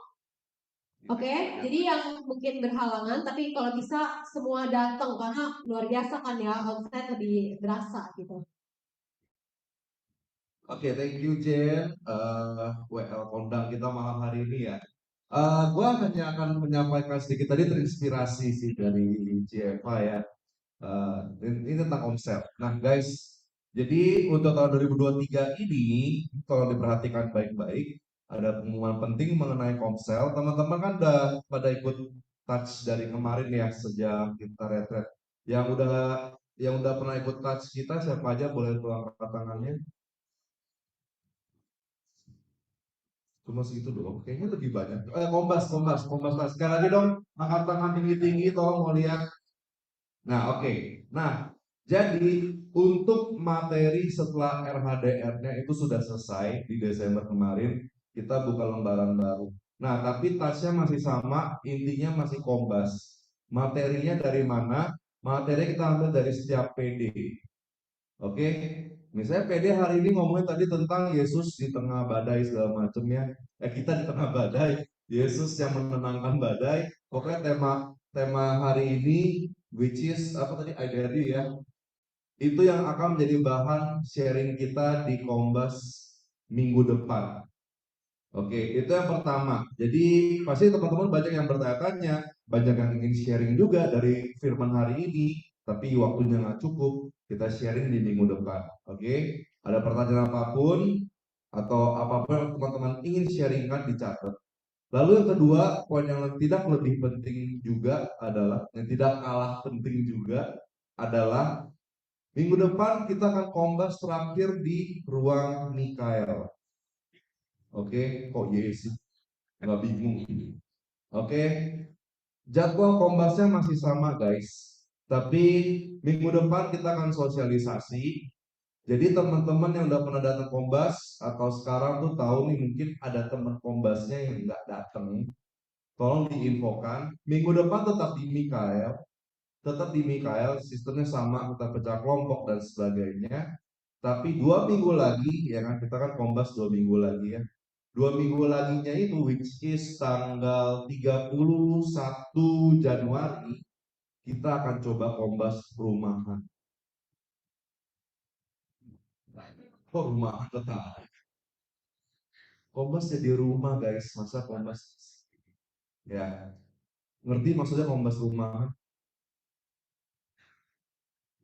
Oke, jadi yang mungkin berhalangan, tapi kalau bisa semua datang karena luar biasa kan ya, onsite lebih berasa gitu. Oke, thank you Jen, WL kondang kita malam hari ini ya. Gua hanya akan menyampaikan sedikit tadi terinspirasi sih dari JFA ya. Ini tentang konsep. Nah guys, jadi untuk tahun 2023 ini, kalau diperhatikan baik-baik, ada pengumuman penting mengenai Komsel. Teman-teman kan udah pada ikut touch dari kemarin ya, sejak kita retret. Yang udah pernah ikut touch kita siapa aja boleh tuang angkat tangannya? Cuma segitu doang. Kayaknya lebih banyak. Kombas. Sekali lagi dong, angkat tangan tinggi-tinggi, tolong mau lihat. Nah, oke. Nah, jadi untuk materi setelah RHDR-nya itu sudah selesai di Desember kemarin, kita buka lembaran baru. Nah, tapi tasnya masih sama, intinya masih Kombas. Materinya dari mana? Materi kita ambil dari setiap PD. Oke, misalnya PD hari ini ngomongin tadi tentang Yesus di tengah badai segala macam ya. Kita di tengah badai, Yesus yang menenangkan badai. Pokoknya tema hari ini, which is apa tadi identity ya, itu yang akan menjadi bahan sharing kita di Kombas minggu depan. Oke, itu yang pertama. Jadi pasti teman-teman banyak yang bertanya-tanya, banyak yang ingin sharing juga dari firman hari ini, tapi waktunya nggak cukup. Kita sharing di minggu depan. Oke, ada pertanyaan apapun atau apapun yang teman-teman ingin sharingkan dicatat. Lalu yang kedua, poin yang tidak lebih penting juga adalah, yang tidak kalah penting juga adalah minggu depan kita akan kombas terakhir di ruang Mikael. Oke, kok yes sih? Nggak bingung. Oke, jadwal kombasnya masih sama guys. Tapi minggu depan kita akan sosialisasi. Jadi teman-teman yang udah pernah datang kombas atau sekarang tuh tahu nih mungkin ada teman kombasnya yang nggak datang. Tolong diinfokan. Minggu depan tetap di Mikael, sistemnya sama, kita pecah kelompok dan sebagainya. Tapi 2 minggu lagi, ya kan kita kan kombas 2 minggu lagi ya. 2 minggu laginya itu which is tanggal 31 Januari kita akan coba kombas perumahan. Kok rumahan tetap? Kombas jadi rumah guys, masa kombas? Ya, ngerti maksudnya kombas rumahan?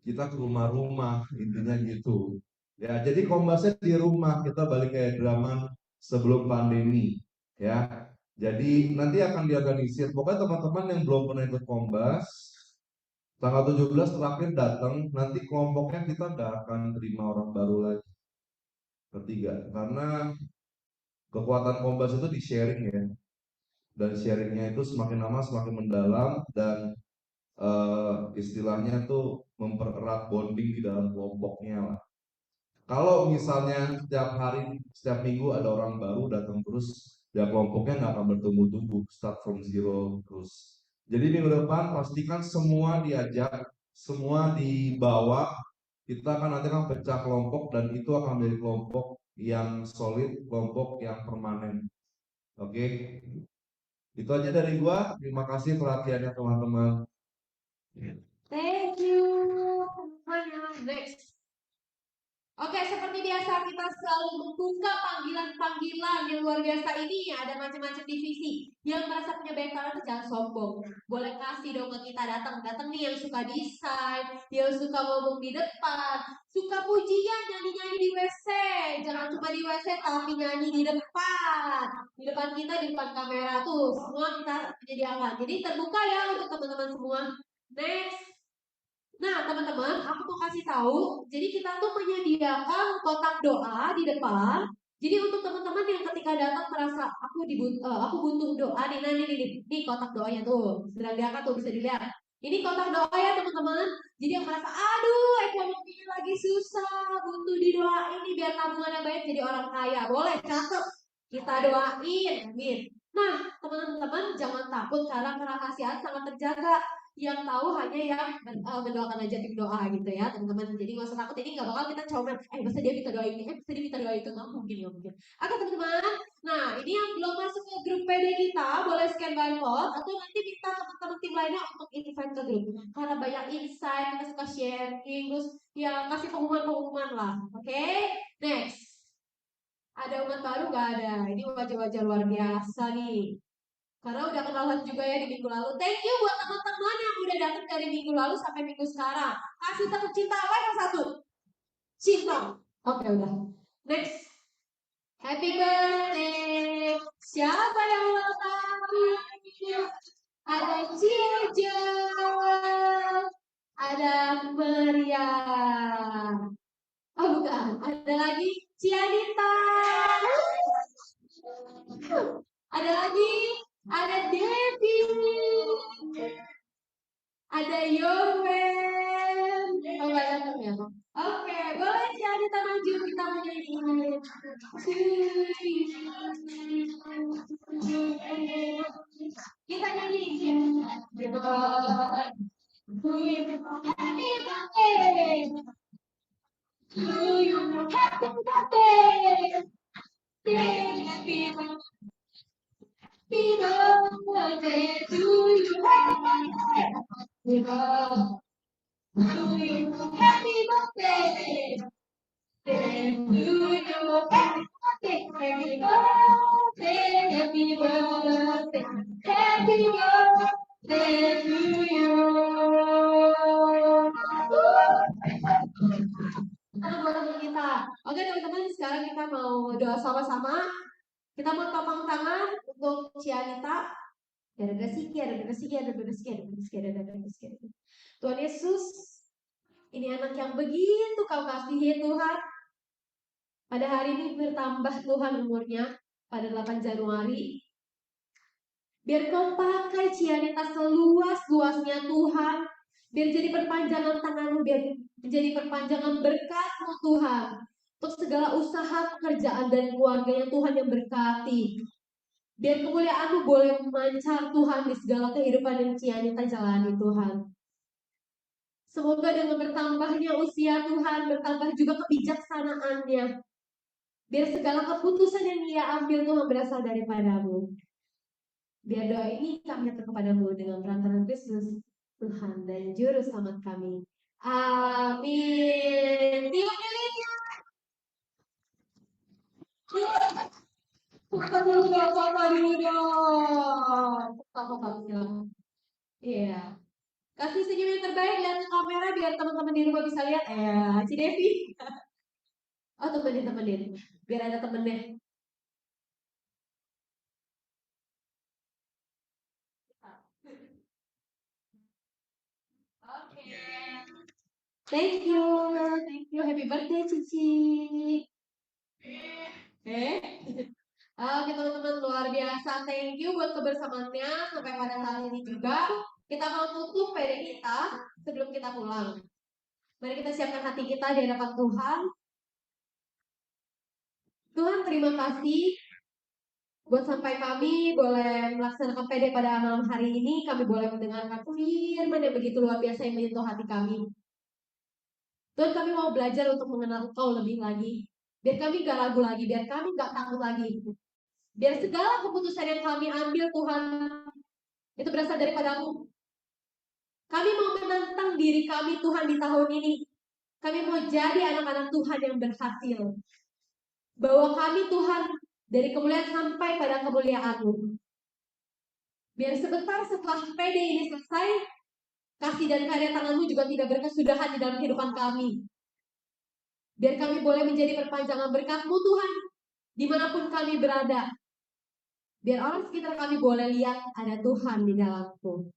Kita ke rumah-rumah, intinya gitu. Ya, jadi kombasnya di rumah, kita balik kayak drama sebelum pandemi. Ya, jadi nanti akan diorganisir. Pokoknya teman-teman yang belum pernah ikut kombas, tanggal 17 terakhir datang, nanti kelompoknya kita nggak akan terima orang baru lagi. Ketiga, karena kekuatan kombas itu di sharing ya. Dan sharingnya itu semakin lama semakin mendalam dan istilahnya tuh mempererat bonding di dalam kelompoknya lah. Kalau misalnya setiap hari, setiap minggu ada orang baru datang terus, ya kelompoknya nggak akan bertumbuh-tumbuh, start from zero terus. Jadi minggu depan pastikan semua diajak, semua dibawa, kita akan nanti akan pecah kelompok dan itu akan menjadi kelompok yang solid, kelompok yang permanen. Oke, itu aja dari gua. Terima kasih perhatiannya teman-teman. Thank you. Next. Oke, seperti biasa kita selalu membuka panggilan-panggilan yang luar biasa ini. Ada macam-macam divisi. Yang merasa punya banyak talent jangan sombong. Boleh kasih dong ke kita datang nih yang suka desain, yang suka ngomong di depan, suka pujian nyanyi-nyanyi di WC. Jangan cuma di WC tapi nyanyi di depan. Di depan kita, di depan kamera tuh. Semua kita menyediakan. Jadi terbuka ya untuk teman-teman semua. Next. Nah, teman-teman, aku mau kasih tahu. Jadi kita tuh menyediakan kotak doa di depan. Jadi untuk teman-teman yang ketika datang merasa aku butuh doa nih, nah ini kotak doanya tuh sedang diangkat tuh bisa dilihat. Ini kotak doa ya teman-teman. Jadi yang merasa, aduh ekonominya lagi susah, butuh didoain nih biar tabungannya baik jadi orang kaya. Boleh catat, kita doain. Amin. Nah, teman-teman jangan takut karena kerahasiaan sangat terjaga. Yang tahu hanya yang mendoakan aja tim doa gitu ya teman-teman. Jadi nggak usah takut, ini nggak bakal kita comel. Masa dia minta doa ini, masa dia minta doa itu, nggak mungkin, nggak mungkin. Oke teman-teman. Nah, ini yang belum masuk ke grup PD kita, boleh scan barcode atau nanti minta teman-teman tim lainnya untuk invite ke grup. Karena banyak insight, kita suka sharing, terus ya kasih pengumuman-pengumuman lah. Oke, next. Ada umat baru nggak ada? Ini wajah-wajah luar biasa nih. Karena udah kenalan juga ya di minggu lalu. Thank you buat teman-teman yang udah datang dari minggu lalu sampai minggu sekarang. Kasih tepuk cinta apa yang satu? Cinta. Oke, udah. Next. Happy birthday. Siapa yang ulang tahun? Ada Cijo. Ada Maria. Oh bukan, ada lagi Cianita. Ada lagi, ada Devi. Ada Yowen. Oh nggak datang ya? Oke, boleh Cianita maju kita menyanyi. Kita nyanyi. Happy birthday. To you, happy birthday. Happy birthday to you. Happy birthday to you. Happy birthday to you. Happy birthday. Happy birthday. Happy birthday to you. Teman-teman kita. Oke teman-teman, sekarang kita mau doa sama-sama. Kita mau topang tangan untuk Cianita. Tuhan Yesus, ini anak yang begitu kau kasihi Tuhan. Pada hari ini bertambah Tuhan umurnya pada 8 Januari. Biar kau pakai Cianita seluas-luasnya Tuhan. Biar jadi perpanjangan tanganmu, biar menjadi perpanjangan berkat-Mu Tuhan. Untuk segala usaha, pekerjaan, dan keluarganya Tuhan yang berkati. Biar kemuliaan-Mu boleh memancar Tuhan di segala kehidupan yang Cianita jalani Tuhan. Semoga dengan bertambahnya usia Tuhan, bertambah juga kebijaksanaannya. Biar segala keputusan yang ia ambil Tuhan berasal daripada-Mu. Biar doa ini kami atur kepadamu dengan perantaraan Kristus, Tuhan dan Juru Selamat kami. Amin. Tiup lilinnya. Foto dulu dong. Foto silakan. Iya. Kasih senyum yang terbaik, lihat ke kamera biar teman-teman di rumah bisa lihat. Ci Devi. Oh temenin. Biar ada temennya. Oke. Thank you. Happy birthday Cici. Oke teman-teman, luar biasa. Thank you buat kebersamaannya sampai pada saat ini juga. Kita mau tutup PD kita sebelum kita pulang. Mari kita siapkan hati kita di hadapan Tuhan. Tuhan terima kasih buat sampai kami boleh melaksanakan PD pada malam hari ini. Kami boleh mendengarkan firman yang begitu luar biasa yang menyentuh hati kami. Tuhan, kami mau belajar untuk mengenal Engkau lebih lagi. Biar kami gak ragu lagi, biar kami gak takut lagi. Biar segala keputusan yang kami ambil Tuhan, itu berasal daripada-Mu. Kami mau menantang diri kami Tuhan di tahun ini. Kami mau jadi anak-anak Tuhan yang berhasil. Bawa kami Tuhan dari kemuliaan sampai pada kemuliaan-Mu. Biar sebentar setelah PD ini selesai, kasih dan karya tangan-Mu juga tidak berkesudahan di dalam kehidupan kami. Biar kami boleh menjadi perpanjangan berkat-Mu Tuhan, dimanapun kami berada. Biar orang sekitar kami boleh lihat ada Tuhan di dalamku.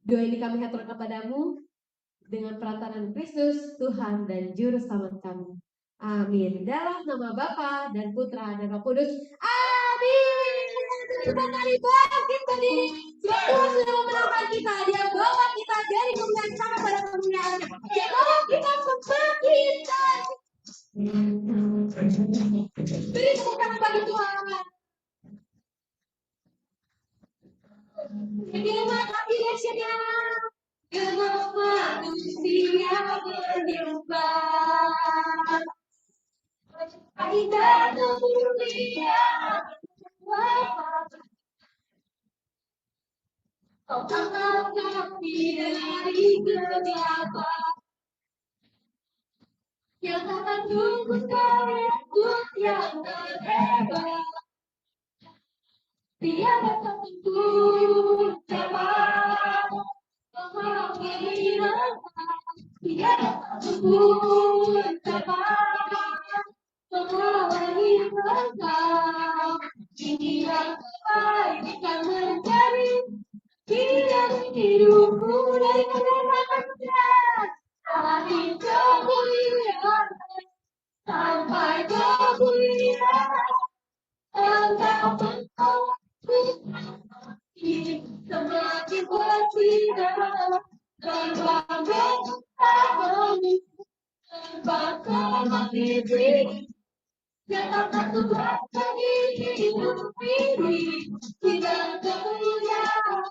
Doa ini kami haturkan kepadamu dengan perantaraan Kristus, Tuhan dan Juru Selamat kami. Amin. Dalam nama Bapa dan Putra dan Roh Kudus. Amin. Kita bangkit berdiri. Sebab Tuhan sudah memenangkan. Bagaimana directionnya? Gelap manusia berlimpah. Kita kemuliaan kau angkat kami dari kegelapan. Yang akan tunggu Yesus yang terhebat. Tiada satupun dapat menghalangi rasa. Tiada satupun dapat menghalangi rasa. Ini yang terbaik akan menjadi pilihan hidupku dari kata-kata. Hati kemuliaan sampai kemuliaan engkau mengawasi semakin bersinar berbagai tahun bakal diri nyatakan Tuhan bagi hidup ini tidak kemuliaan.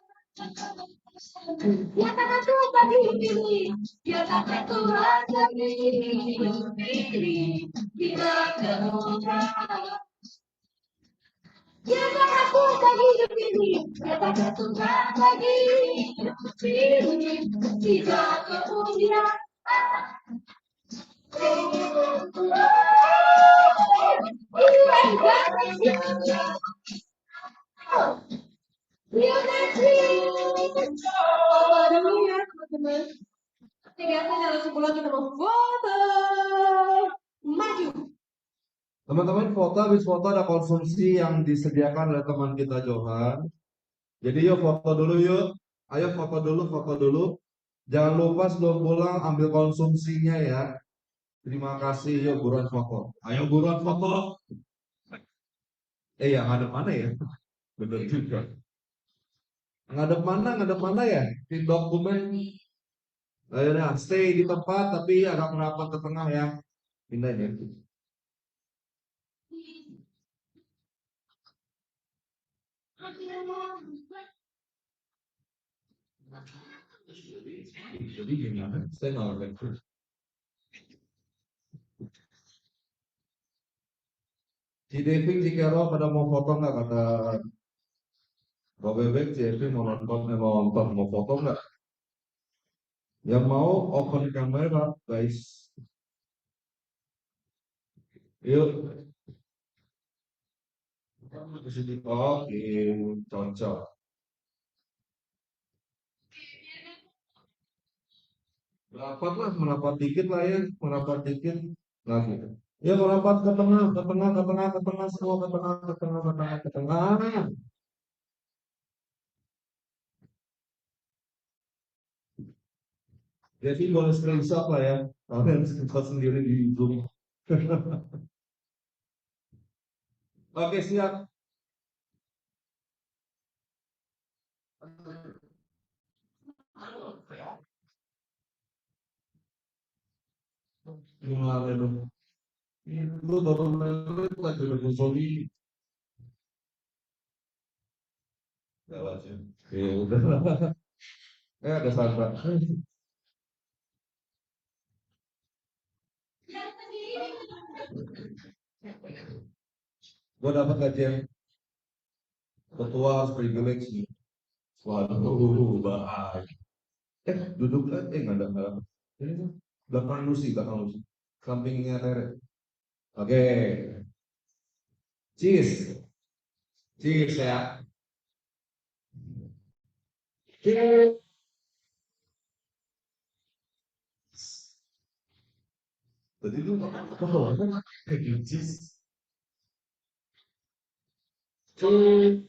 Nyatakan Tuhan bagi hidup ini, nyatakan Tuhan bagi hidup ini tidak kemuliaan. Nyatakan Tuhan bagi hidup ini, nyatakan Tuhan bagi hidup ini tidak kemuliaan. Dulu ya teman-teman. Biasa dalam sebulan kita mau foto maju. Teman-teman foto, habis foto ada konsumsi yang disediakan oleh teman kita Johan. Jadi yuk foto dulu yuk. Ayo foto dulu. Jangan lupa sebelum pulang ambil konsumsinya ya. Terima kasih, yuk buruan foto. Ayo buruan foto. Yang ngadep mana ya? Bener juga. Ngadep mana ya? Di dokumen. Ayo dah, stay di tempat tapi agak merapat ke tengah ya. Pindah ya. Jadi gimana? Saya nggak. Si Deving, si Kero pada mau foto nggak kata Bang Bebek? Si Deving mau nonton, mau foto nggak? Yang mau open kamera, guys. Yuk. Ke sini. Oke, cocok. Merapat dikit lah ya, merapat dikit. Nah, gitu. Ya merapat ke tengah, semua ke tengah. Jadi boleh screenshot lah ya. Kalian screenshot sendiri di Zoom. Oke, siap. Gimana dong? Lu baru merit lagi udah Musoli. Gak wajib. Ya udah. Ada Sandra. Gue dapat gajian ketua harus privilege nih. Waduh, baik. Duduk kan? Nggak ada. Ini tuh belakang Lucy. Sampingnya Tere. Oke. Cheers. Cheers ya. Cheers. Tadi lu apa kayak cheers. Cheers.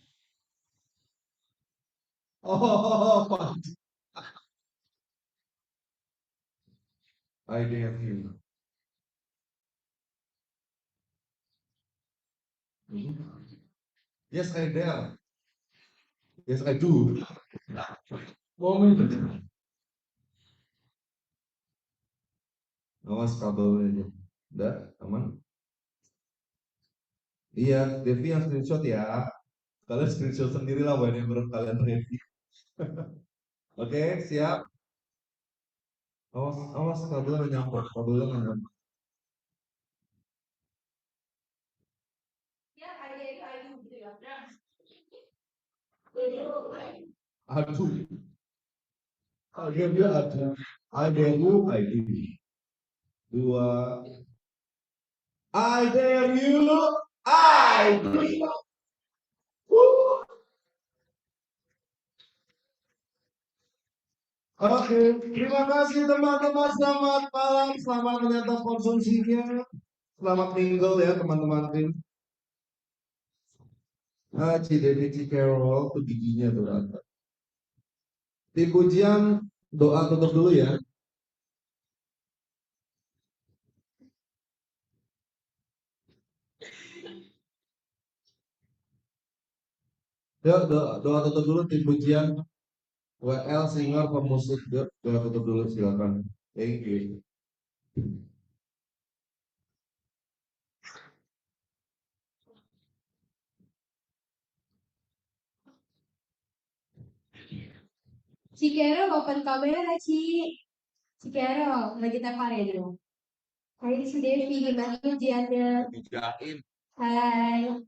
Oh, pasti. I dare you. Yes, I dare. Yes, I do. Moment. Awas kabelnya aja. Udah, aman? Iya, Devi yang screenshot ya. Kalian screenshot sendiri lah whenever kalian ready. Oke, siap. Awas, awas, kabelnya nyangkut, kabelnya nyangkut. Ya, ada gitu ya. Aduh, dia aduh. I dare you, I give you. Dua. I dare you, I give you. Oke, terima kasih teman-teman. Selamat malam, selamat menyantap konsumsinya. Selamat minggu ya teman-teman tim. Cidevi Cikerol tuh giginya tuh rata. Tim pujian doa tutup dulu ya. Yuk doa tutup dulu tim pujian. WL singer pemusik yuk doa tutup dulu silakan. Thank you. Cikero open kamera, Ci. Cikero, lagi tepar ya dulu. Hai, si Devi, gimana ujiannya? Dijain. Hai.